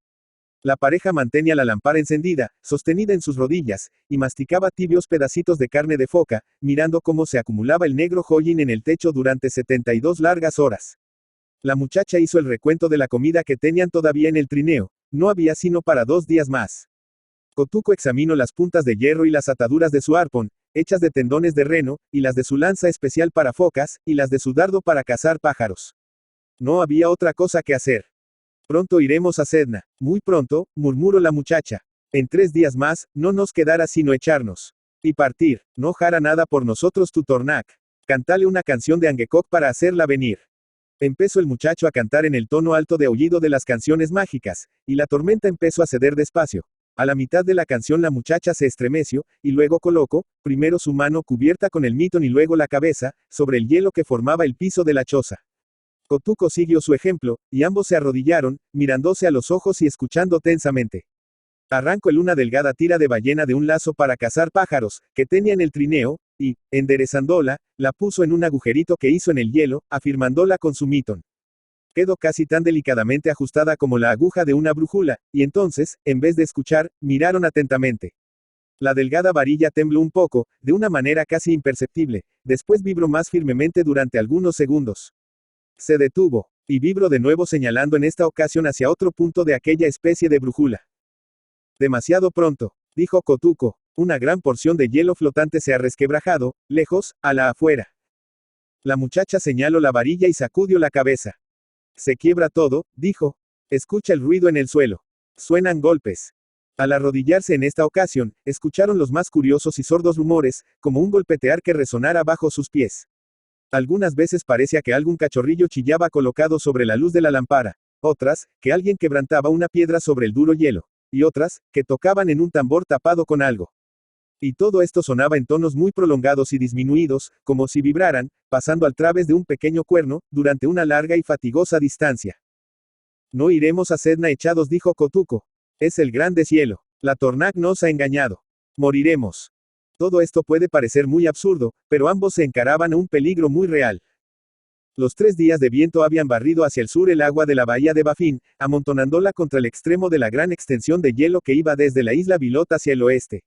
La pareja mantenía la lámpara encendida, sostenida en sus rodillas, y masticaba tibios pedacitos de carne de foca, mirando cómo se acumulaba el negro hollín en el techo durante 72 largas horas. La muchacha hizo el recuento de la comida que tenían todavía en el trineo, no había sino para 2 días más. Kotuko examinó las puntas de hierro y las ataduras de su arpón, hechas de tendones de reno, y las de su lanza especial para focas, y las de su dardo para cazar pájaros. No había otra cosa que hacer. Pronto iremos a Sedna. Muy pronto, murmuró la muchacha. En 3 días más, no nos quedará sino echarnos. Y partir. No hará nada por nosotros tu tornac. Cantale una canción de Angekok para hacerla venir. Empezó el muchacho a cantar en el tono alto de aullido de las canciones mágicas, y la tormenta empezó a ceder despacio. A la mitad de la canción la muchacha se estremeció, y luego colocó, primero su mano cubierta con el mitón y luego la cabeza, sobre el hielo que formaba el piso de la choza. Kotoko siguió su ejemplo, y ambos se arrodillaron, mirándose a los ojos y escuchando tensamente. Arrancó una delgada tira de ballena de un lazo para cazar pájaros, que tenía en el trineo, y, enderezándola, la puso en un agujerito que hizo en el hielo, afirmándola con su mitón. Quedó casi tan delicadamente ajustada como la aguja de una brújula, y entonces, en vez de escuchar, miraron atentamente. La delgada varilla tembló un poco, de una manera casi imperceptible, después vibró más firmemente durante algunos segundos. Se detuvo, y vibró de nuevo señalando en esta ocasión hacia otro punto de aquella especie de brújula. Demasiado pronto, dijo Kotoko, una gran porción de hielo flotante se ha resquebrajado, lejos, a la afuera. La muchacha señaló la varilla y sacudió la cabeza. Se quiebra todo, dijo. Escucha el ruido en el suelo. Suenan golpes. Al arrodillarse en esta ocasión, escucharon los más curiosos y sordos rumores, como un golpetear que resonara bajo sus pies. Algunas veces parecía que algún cachorrillo chillaba colocado sobre la luz de la lámpara, otras, que alguien quebrantaba una piedra sobre el duro hielo, y otras, que tocaban en un tambor tapado con algo. Y todo esto sonaba en tonos muy prolongados y disminuidos, como si vibraran, pasando al través de un pequeño cuerno, durante una larga y fatigosa distancia. No iremos a Sedna echados, dijo Kotoko. Es el gran deshielo. La Tornaq nos ha engañado. Moriremos. Todo esto puede parecer muy absurdo, pero ambos se encaraban a un peligro muy real. Los 3 días de viento habían barrido hacia el sur el agua de la bahía de Baffin, amontonándola contra el extremo de la gran extensión de hielo que iba desde la isla Bilot hacia el oeste.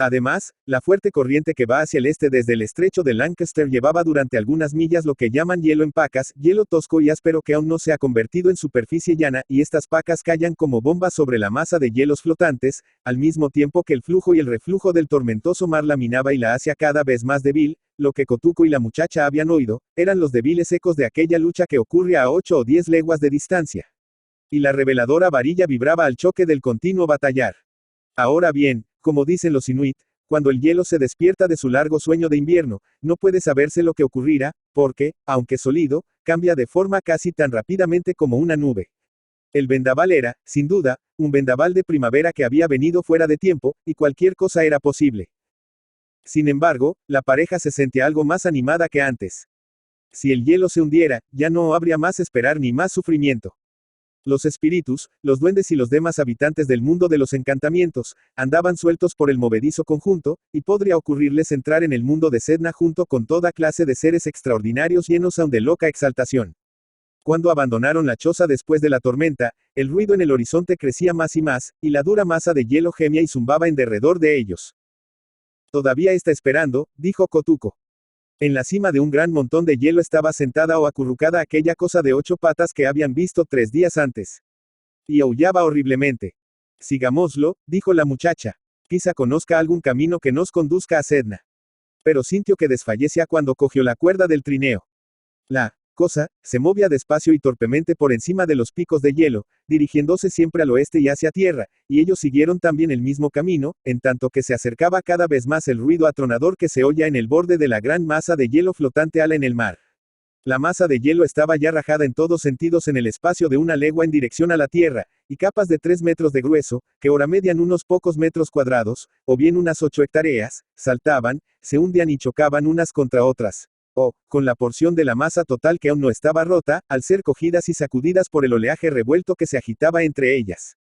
Además, la fuerte corriente que va hacia el este desde el estrecho de Lancaster llevaba durante algunas millas lo que llaman hielo en pacas, hielo tosco y áspero que aún no se ha convertido en superficie llana, y estas pacas callan como bombas sobre la masa de hielos flotantes, al mismo tiempo que el flujo y el reflujo del tormentoso mar la minaba y la hacía cada vez más débil. Lo que Kotoko y la muchacha habían oído, eran los débiles ecos de aquella lucha que ocurre a 8 o 10 leguas de distancia. Y la reveladora varilla vibraba al choque del continuo batallar. Ahora bien, como dicen los inuit, cuando el hielo se despierta de su largo sueño de invierno, no puede saberse lo que ocurrirá, porque, aunque sólido, cambia de forma casi tan rápidamente como una nube. El vendaval era, sin duda, un vendaval de primavera que había venido fuera de tiempo, y cualquier cosa era posible. Sin embargo, la pareja se sentía algo más animada que antes. Si el hielo se hundiera, ya no habría más esperar ni más sufrimiento. Los espíritus, los duendes y los demás habitantes del mundo de los encantamientos, andaban sueltos por el movedizo conjunto, y podría ocurrirles entrar en el mundo de Sedna junto con toda clase de seres extraordinarios llenos aún de loca exaltación. Cuando abandonaron la choza después de la tormenta, el ruido en el horizonte crecía más y más, y la dura masa de hielo gemía y zumbaba en derredor de ellos. Todavía está esperando, dijo Kotoko. En la cima de un gran montón de hielo estaba sentada o acurrucada aquella cosa de 8 patas que habían visto 3 días antes. Y aullaba horriblemente. Sigámoslo, dijo la muchacha. Quizá conozca algún camino que nos conduzca a Sedna. Pero sintió que desfallecía cuando cogió la cuerda del trineo. La cosa se movía despacio y torpemente por encima de los picos de hielo, dirigiéndose siempre al oeste y hacia tierra, y ellos siguieron también el mismo camino, en tanto que se acercaba cada vez más el ruido atronador que se oía en el borde de la gran masa de hielo flotante ala en el mar. La masa de hielo estaba ya rajada en todos sentidos en el espacio de una legua en dirección a la tierra, y capas de 3 metros de grueso, que ahora median unos pocos metros cuadrados, o bien unas 8 hectáreas, saltaban, se hundían y chocaban unas contra otras. O, con la porción de la masa total que aún no estaba rota, al ser cogidas y sacudidas por el oleaje revuelto que se agitaba entre ellas.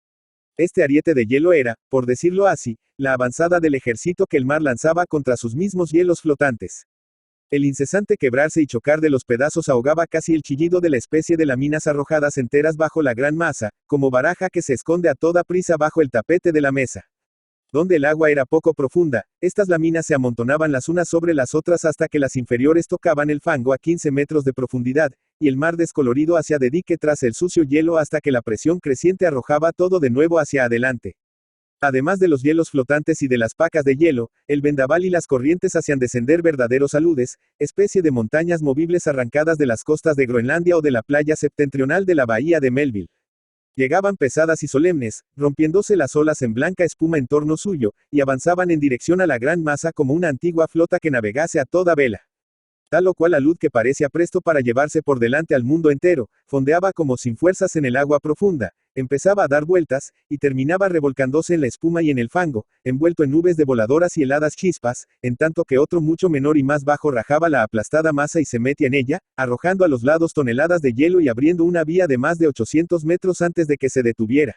Este ariete de hielo era, por decirlo así, la avanzada del ejército que el mar lanzaba contra sus mismos hielos flotantes. El incesante quebrarse y chocar de los pedazos ahogaba casi el chillido de la especie de láminas arrojadas enteras bajo la gran masa, como baraja que se esconde a toda prisa bajo el tapete de la mesa. Donde el agua era poco profunda, estas láminas se amontonaban las unas sobre las otras hasta que las inferiores tocaban el fango a 15 metros de profundidad, y el mar descolorido hacia de dique tras el sucio hielo hasta que la presión creciente arrojaba todo de nuevo hacia adelante. Además de los hielos flotantes y de las pacas de hielo, el vendaval y las corrientes hacían descender verdaderos aludes, especie de montañas movibles arrancadas de las costas de Groenlandia o de la playa septentrional de la bahía de Melville. Llegaban pesadas y solemnes, rompiéndose las olas en blanca espuma en torno suyo, y avanzaban en dirección a la gran masa como una antigua flota que navegase a toda vela. Tal o cual alud que parecía presto para llevarse por delante al mundo entero, fondeaba como sin fuerzas en el agua profunda, empezaba a dar vueltas, y terminaba revolcándose en la espuma y en el fango, envuelto en nubes de voladoras y heladas chispas, en tanto que otro mucho menor y más bajo rajaba la aplastada masa y se metía en ella, arrojando a los lados toneladas de hielo y abriendo una vía de más de 800 metros antes de que se detuviera.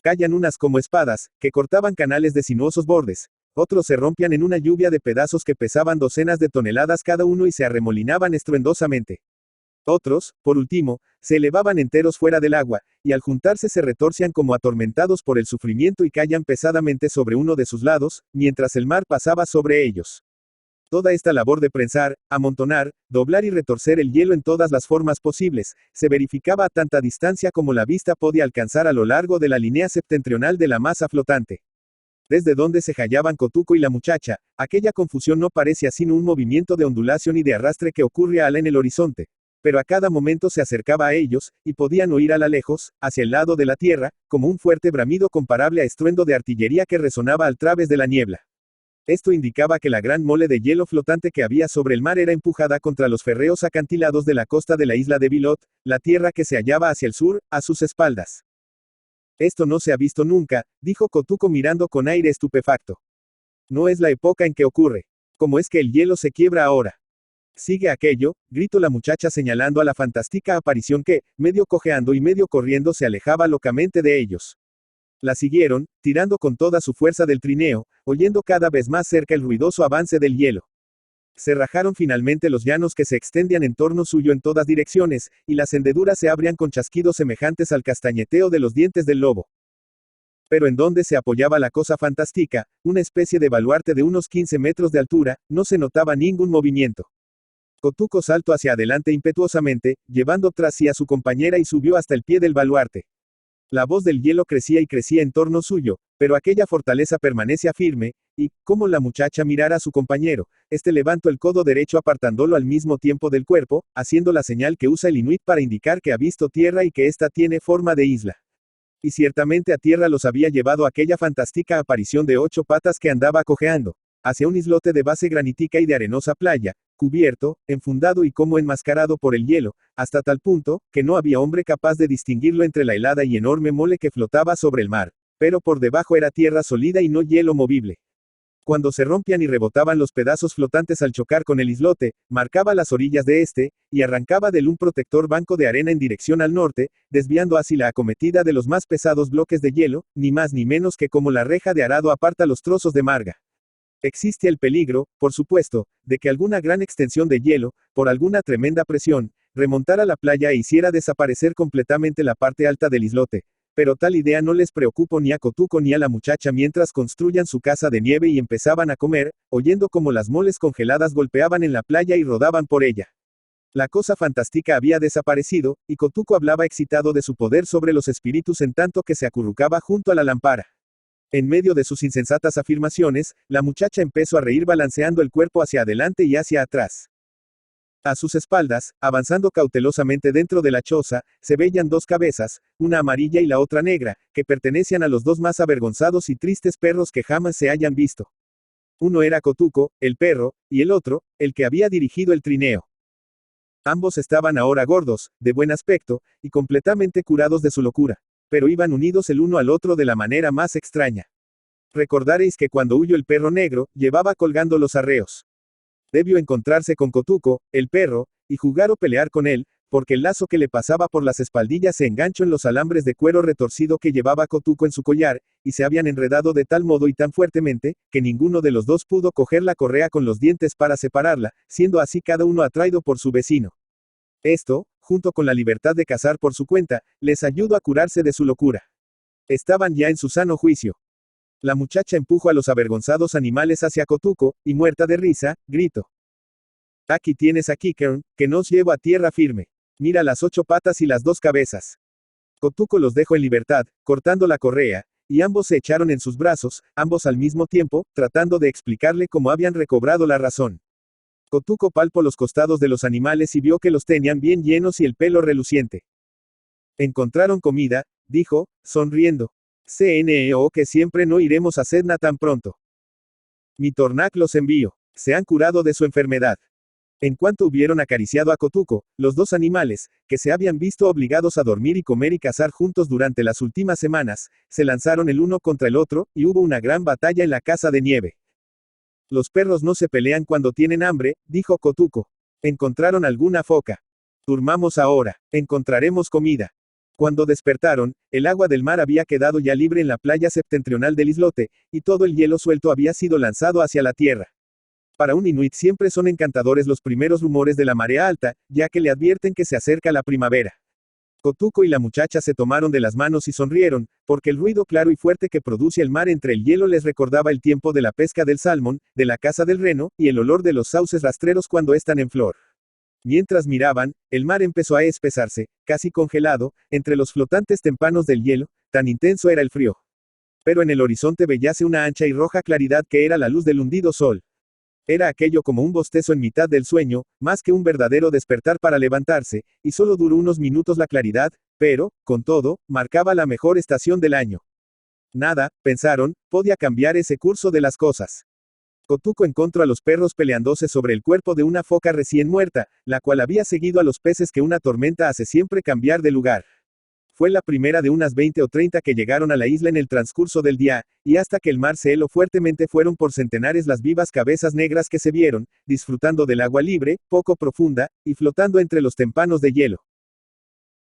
Callan unas como espadas, que cortaban canales de sinuosos bordes. Otros se rompían en una lluvia de pedazos que pesaban docenas de toneladas cada uno y se arremolinaban estruendosamente. Otros, por último, se elevaban enteros fuera del agua, y al juntarse se retorcían como atormentados por el sufrimiento y caían pesadamente sobre uno de sus lados, mientras el mar pasaba sobre ellos. Toda esta labor de prensar, amontonar, doblar y retorcer el hielo en todas las formas posibles, se verificaba a tanta distancia como la vista podía alcanzar a lo largo de la línea septentrional de la masa flotante. Desde donde se hallaban Kotuko y la muchacha, aquella confusión no parecía sino un movimiento de ondulación y de arrastre que ocurre ala en el horizonte. Pero a cada momento se acercaba a ellos, y podían oír a la lejos, hacia el lado de la tierra, como un fuerte bramido comparable a estruendo de artillería que resonaba al través de la niebla. Esto indicaba que la gran mole de hielo flotante que había sobre el mar era empujada contra los férreos acantilados de la costa de la isla de Bilot, la tierra que se hallaba hacia el sur, a sus espaldas. Esto no se ha visto nunca, dijo Kotuko mirando con aire estupefacto. No es la época en que ocurre. ¿Cómo es que el hielo se quiebra ahora? Sigue aquello, gritó la muchacha señalando a la fantástica aparición que, medio cojeando y medio corriendo, se alejaba locamente de ellos. La siguieron, tirando con toda su fuerza del trineo, oyendo cada vez más cerca el ruidoso avance del hielo. Se rajaron finalmente los llanos que se extendían en torno suyo en todas direcciones, y las hendeduras se abrían con chasquidos semejantes al castañeteo de los dientes del lobo. Pero en donde se apoyaba la cosa fantástica, una especie de baluarte de unos 15 metros de altura, no se notaba ningún movimiento. Kotuko saltó hacia adelante impetuosamente, llevando tras sí a su compañera y subió hasta el pie del baluarte. La voz del hielo crecía y crecía en torno suyo, pero aquella fortaleza permanecía firme, y, como la muchacha mirara a su compañero, este levantó el codo derecho apartándolo al mismo tiempo del cuerpo, haciendo la señal que usa el inuit para indicar que ha visto tierra y que ésta tiene forma de isla. Y ciertamente a tierra los había llevado aquella fantástica aparición de 8 patas que andaba cojeando, hacia un islote de base granítica y de arenosa playa, cubierto, enfundado y como enmascarado por el hielo, hasta tal punto, que no había hombre capaz de distinguirlo entre la helada y enorme mole que flotaba sobre el mar, pero por debajo era tierra sólida y no hielo movible. Cuando se rompían y rebotaban los pedazos flotantes al chocar con el islote, marcaba las orillas de este, y arrancaba del un protector banco de arena en dirección al norte, desviando así la acometida de los más pesados bloques de hielo, ni más ni menos que como la reja de arado aparta los trozos de marga. Existe el peligro, por supuesto, de que alguna gran extensión de hielo, por alguna tremenda presión, remontara la playa e hiciera desaparecer completamente la parte alta del islote. Pero tal idea no les preocupó ni a Kotuko ni a la muchacha mientras construían su casa de nieve y empezaban a comer, oyendo como las moles congeladas golpeaban en la playa y rodaban por ella. La cosa fantástica había desaparecido, y Kotuko hablaba excitado de su poder sobre los espíritus en tanto que se acurrucaba junto a la lámpara. En medio de sus insensatas afirmaciones, la muchacha empezó a reír balanceando el cuerpo hacia adelante y hacia atrás. A sus espaldas, avanzando cautelosamente dentro de la choza, se veían 2 cabezas, una amarilla y la otra negra, que pertenecían a los 2 más avergonzados y tristes perros que jamás se hayan visto. Uno era Kotuko, el perro, y el otro, el que había dirigido el trineo. Ambos estaban ahora gordos, de buen aspecto, y completamente curados de su locura. Pero iban unidos el uno al otro de la manera más extraña. Recordaréis que cuando huyó el perro negro, llevaba colgando los arreos. Debió encontrarse con Kotuko, el perro, y jugar o pelear con él, porque el lazo que le pasaba por las espaldillas se enganchó en los alambres de cuero retorcido que llevaba Kotuko en su collar, y se habían enredado de tal modo y tan fuertemente, que ninguno de los dos pudo coger la correa con los dientes para separarla, siendo así cada uno atraído por su vecino. Esto, junto con la libertad de cazar por su cuenta, les ayudó a curarse de su locura. Estaban ya en su sano juicio. La muchacha empujó a los avergonzados animales hacia Kotuko, y muerta de risa, gritó. Aquí tienes a Kikern, que nos llevo a tierra firme. Mira las 8 patas y las 2 cabezas. Kotuko los dejó en libertad, cortando la correa, y ambos se echaron en sus brazos, ambos al mismo tiempo, tratando de explicarle cómo habían recobrado la razón. Kotuko palpó los costados de los animales y vio que los tenían bien llenos y el pelo reluciente. Encontraron comida, dijo, sonriendo. CNEO que siempre no iremos a Sedna tan pronto. Mi Tornak los envío. Se han curado de su enfermedad. En cuanto hubieron acariciado a Kotuko, los dos animales, que se habían visto obligados a dormir y comer y cazar juntos durante las últimas semanas, se lanzaron el uno contra el otro, y hubo una gran batalla en la casa de nieve. Los perros no se pelean cuando tienen hambre, dijo Kotuko. ¿Encontraron alguna foca? Durmamos ahora, encontraremos comida. Cuando despertaron, el agua del mar había quedado ya libre en la playa septentrional del islote, y todo el hielo suelto había sido lanzado hacia la tierra. Para un inuit siempre son encantadores los primeros rumores de la marea alta, ya que le advierten que se acerca la primavera. Kotuko y la muchacha se tomaron de las manos y sonrieron, porque el ruido claro y fuerte que produce el mar entre el hielo les recordaba el tiempo de la pesca del salmón, de la caza del reno, y el olor de los sauces rastreros cuando están en flor. Mientras miraban, el mar empezó a espesarse, casi congelado, entre los flotantes tempanos del hielo, tan intenso era el frío. Pero en el horizonte veíase una ancha y roja claridad que era la luz del hundido sol. Era aquello como un bostezo en mitad del sueño, más que un verdadero despertar para levantarse, y solo duró unos minutos la claridad, pero, con todo, marcaba la mejor estación del año. Nada, pensaron, podía cambiar ese curso de las cosas. Kotuko encontró a los perros peleándose sobre el cuerpo de una foca recién muerta, la cual había seguido a los peces que una tormenta hace siempre cambiar de lugar. Fue la primera de unas 20 o 30 que llegaron a la isla en el transcurso del día, y hasta que el mar se heló fuertemente fueron por centenares las vivas cabezas negras que se vieron, disfrutando del agua libre, poco profunda, y flotando entre los tempanos de hielo.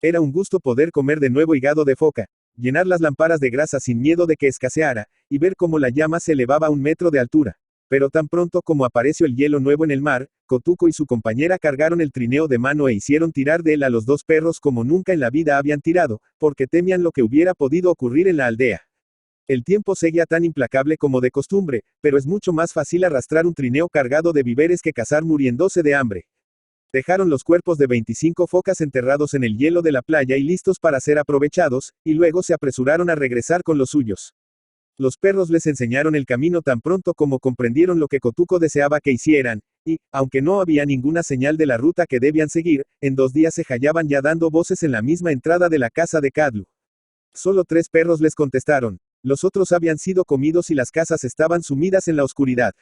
Era un gusto poder comer de nuevo hígado de foca, llenar las lámparas de grasa sin miedo de que escaseara, y ver cómo la llama se elevaba a 1 metro de altura. Pero tan pronto como apareció el hielo nuevo en el mar, Kotuko y su compañera cargaron el trineo de mano e hicieron tirar de él a los dos perros como nunca en la vida habían tirado, porque temían lo que hubiera podido ocurrir en la aldea. El tiempo seguía tan implacable como de costumbre, pero es mucho más fácil arrastrar un trineo cargado de víveres que cazar muriéndose de hambre. Dejaron los cuerpos de 25 focas enterrados en el hielo de la playa y listos para ser aprovechados, y luego se apresuraron a regresar con los suyos. Los perros les enseñaron el camino tan pronto como comprendieron lo que Kotuko deseaba que hicieran, y, aunque no había ninguna señal de la ruta que debían seguir, en 2 días se hallaban ya dando voces en la misma entrada de la casa de Kadlu. Solo 3 perros les contestaron. Los otros habían sido comidos y las casas estaban sumidas en la oscuridad.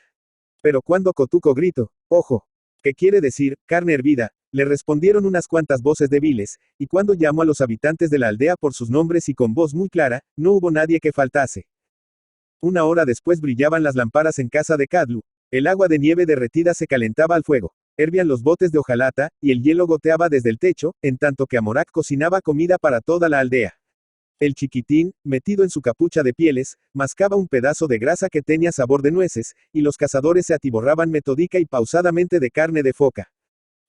Pero cuando Kotuko gritó, «¡Ojo! ¿Qué quiere decir, carne hervida?», le respondieron unas cuantas voces débiles, y cuando llamó a los habitantes de la aldea por sus nombres y con voz muy clara, no hubo nadie que faltase. 1 hora después brillaban las lámparas en casa de Kadlu. El agua de nieve derretida se calentaba al fuego. Hervían los botes de hojalata, y el hielo goteaba desde el techo, en tanto que Amorak cocinaba comida para toda la aldea. El chiquitín, metido en su capucha de pieles, mascaba un pedazo de grasa que tenía sabor de nueces, y los cazadores se atiborraban metódica y pausadamente de carne de foca.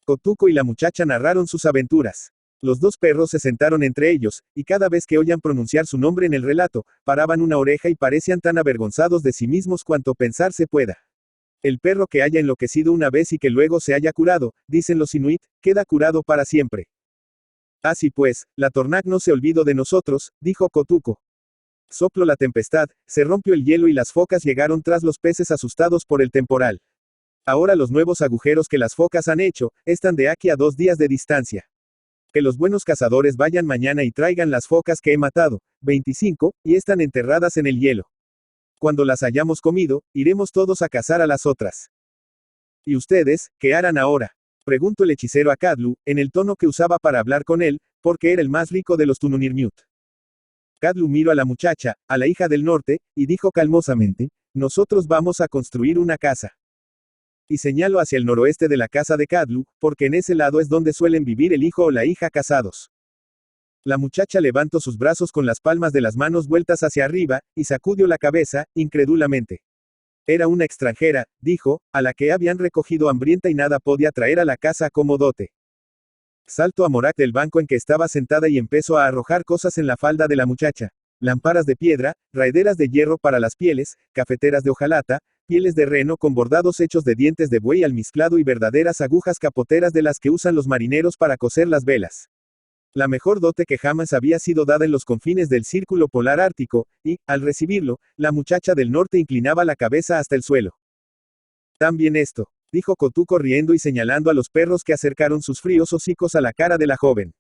Kotuko y la muchacha narraron sus aventuras. Los 2 perros se sentaron entre ellos, y cada vez que oían pronunciar su nombre en el relato, paraban una oreja y parecían tan avergonzados de sí mismos cuanto pensar se pueda. El perro que haya enloquecido una vez y que luego se haya curado, dicen los inuit, queda curado para siempre. Así pues, la Tornaq no se olvidó de nosotros, dijo Kotuko. Sopló la tempestad, se rompió el hielo y las focas llegaron tras los peces asustados por el temporal. Ahora los nuevos agujeros que las focas han hecho, están de aquí a 2 días de distancia. Que los buenos cazadores vayan mañana y traigan las focas que he matado, 25, y están enterradas en el hielo. Cuando las hayamos comido, iremos todos a cazar a las otras. ¿Y ustedes, qué harán ahora?, preguntó el hechicero a Kadlu, en el tono que usaba para hablar con él, porque era el más rico de los Tununirmiut. Kadlu miró a la muchacha, a la hija del norte, y dijo calmosamente, «Nosotros vamos a construir una casa». Y señaló hacia el noroeste de la casa de Kadlu, porque en ese lado es donde suelen vivir el hijo o la hija casados. La muchacha levantó sus brazos con las palmas de las manos vueltas hacia arriba, y sacudió la cabeza, incrédulamente. Era una extranjera, dijo, a la que habían recogido hambrienta y nada podía traer a la casa como dote. Saltó Amorak del banco en que estaba sentada y empezó a arrojar cosas en la falda de la muchacha. Lámparas de piedra, raederas de hierro para las pieles, cafeteras de hojalata, pieles de reno con bordados hechos de dientes de buey almizclado y verdaderas agujas capoteras de las que usan los marineros para coser las velas. La mejor dote que jamás había sido dada en los confines del círculo polar ártico, y, al recibirlo, la muchacha del norte inclinaba la cabeza hasta el suelo. «También esto», dijo Kotuko riendo y señalando a los perros que acercaron sus fríos hocicos a la cara de la joven.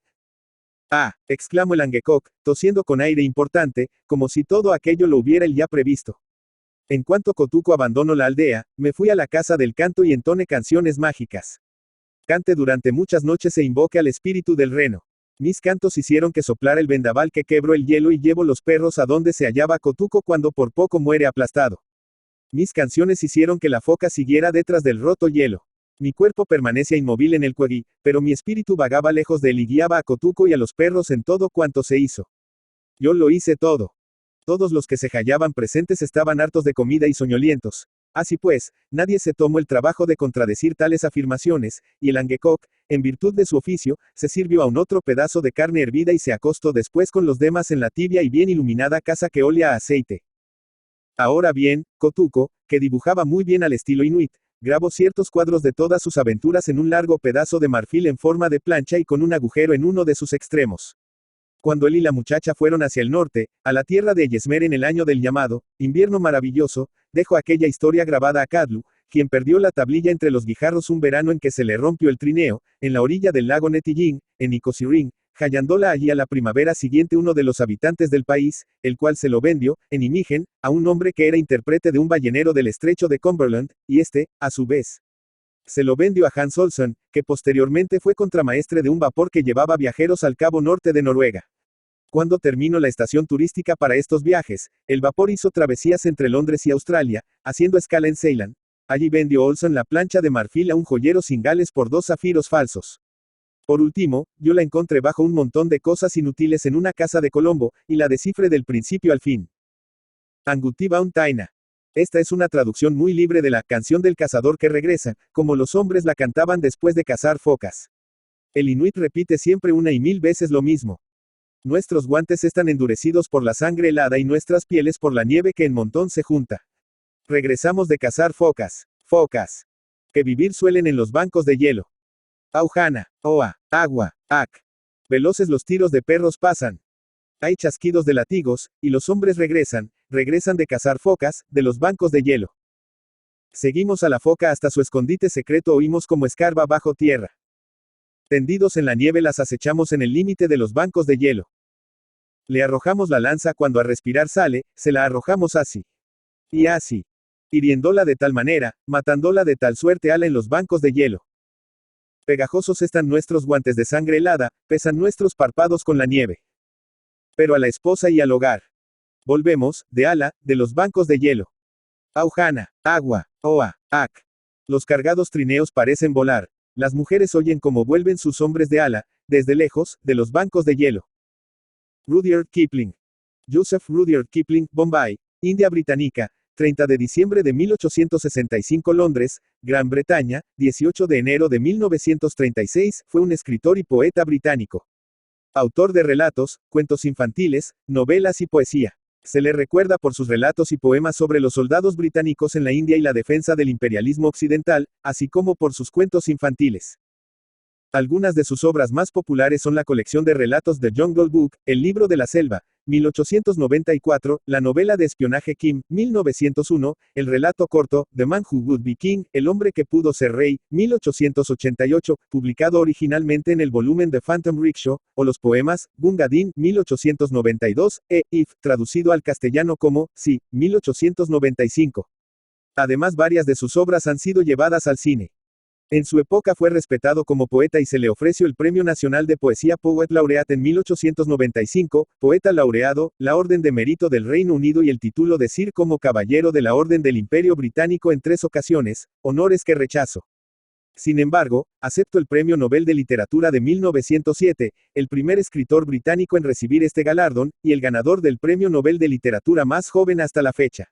«Ah», exclamó el Angekok, tosiendo con aire importante, como si todo aquello lo hubiera él ya previsto. En cuanto Kotuko abandonó la aldea, me fui a la casa del canto y entoné canciones mágicas. Cante durante muchas noches e invoque al espíritu del reno. Mis cantos hicieron que soplara el vendaval que quebró el hielo y llevo los perros a donde se hallaba Kotuko cuando por poco muere aplastado. Mis canciones hicieron que la foca siguiera detrás del roto hielo. Mi cuerpo permanecía inmóvil en el cuegui, pero mi espíritu vagaba lejos de él y guiaba a Kotuko y a los perros en todo cuanto se hizo. Yo lo hice todo. Todos los que se hallaban presentes estaban hartos de comida y soñolientos. Así pues, nadie se tomó el trabajo de contradecir tales afirmaciones, y el Angekok, en virtud de su oficio, se sirvió aún otro pedazo de carne hervida y se acostó después con los demás en la tibia y bien iluminada casa que olía a aceite. Ahora bien, Kotuko, que dibujaba muy bien al estilo inuit, grabó ciertos cuadros de todas sus aventuras en un largo pedazo de marfil en forma de plancha y con un agujero en uno de sus extremos. Cuando él y la muchacha fueron hacia el norte, a la tierra de Yesmer en el año del llamado invierno maravilloso, dejó aquella historia grabada a Kadlu, quien perdió la tablilla entre los guijarros un verano en que se le rompió el trineo, en la orilla del lago Netillín, en Icosirin, hallándola allí a la primavera siguiente uno de los habitantes del país, el cual se lo vendió, en Imigen, a un hombre que era intérprete de un ballenero del estrecho de Cumberland, y este, a su vez, se lo vendió a Hans Olsen, que posteriormente fue contramaestre de un vapor que llevaba viajeros al cabo norte de Noruega. Cuando terminó la estación turística para estos viajes, el vapor hizo travesías entre Londres y Australia, haciendo escala en Ceilán. Allí vendió Olsen la plancha de marfil a un joyero singales por 2 zafiros falsos. Por último, yo la encontré bajo un montón de cosas inútiles en una casa de Colombo, y la descifré del principio al fin. Angutibaun Taina. Esta es una traducción muy libre de la canción del cazador que regresa, como los hombres la cantaban después de cazar focas. El inuit repite siempre una y 1000 veces lo mismo. Nuestros guantes están endurecidos por la sangre helada y nuestras pieles por la nieve que en montón se junta. Regresamos de cazar focas. Focas. Que vivir suelen en los bancos de hielo. Aujana, Oa, Agua, Ac. Veloces los tiros de perros pasan. Hay chasquidos de látigos, y los hombres regresan de cazar focas, de los bancos de hielo. Seguimos a la foca hasta su escondite secreto, oímos como escarba bajo tierra. Tendidos en la nieve las acechamos en el límite de los bancos de hielo. Le arrojamos la lanza cuando a respirar sale, se la arrojamos así. Y así. Hiriéndola de tal manera, matándola de tal suerte ala en los bancos de hielo. Pegajosos están nuestros guantes de sangre helada, pesan nuestros párpados con la nieve. Pero a la esposa y al hogar. Volvemos, de ala, de los bancos de hielo. Aujana, Agua, Oa, Ac. Los cargados trineos parecen volar. Las mujeres oyen cómo vuelven sus hombres de ala, desde lejos, de los bancos de hielo. Rudyard Kipling. Joseph Rudyard Kipling, Bombay, India Británica, 30 de diciembre de 1865 Londres, Gran Bretaña, 18 de enero de 1936, fue un escritor y poeta británico. Autor de relatos, cuentos infantiles, novelas y poesía. Se le recuerda por sus relatos y poemas sobre los soldados británicos en la India y la defensa del imperialismo occidental, así como por sus cuentos infantiles. Algunas de sus obras más populares son la colección de relatos The Jungle Book, El libro de la selva, 1894, la novela de espionaje Kim, 1901, el relato corto, The Man Who Would Be King, El hombre que pudo ser rey, 1888, publicado originalmente en el volumen The Phantom Rickshaw, o los poemas, Gunga Din, 1892, If, traducido al castellano como, Sí, 1895. Además varias de sus obras han sido llevadas al cine. En su época fue respetado como poeta y se le ofreció el Premio Nacional de Poesía Poet Laureate en 1895, poeta laureado, la Orden de Mérito del Reino Unido y el título de Sir como Caballero de la Orden del Imperio Británico en 3 ocasiones, honores que rechazo. Sin embargo, aceptó el Premio Nobel de Literatura de 1907, el primer escritor británico en recibir este galardón, y el ganador del Premio Nobel de Literatura más joven hasta la fecha.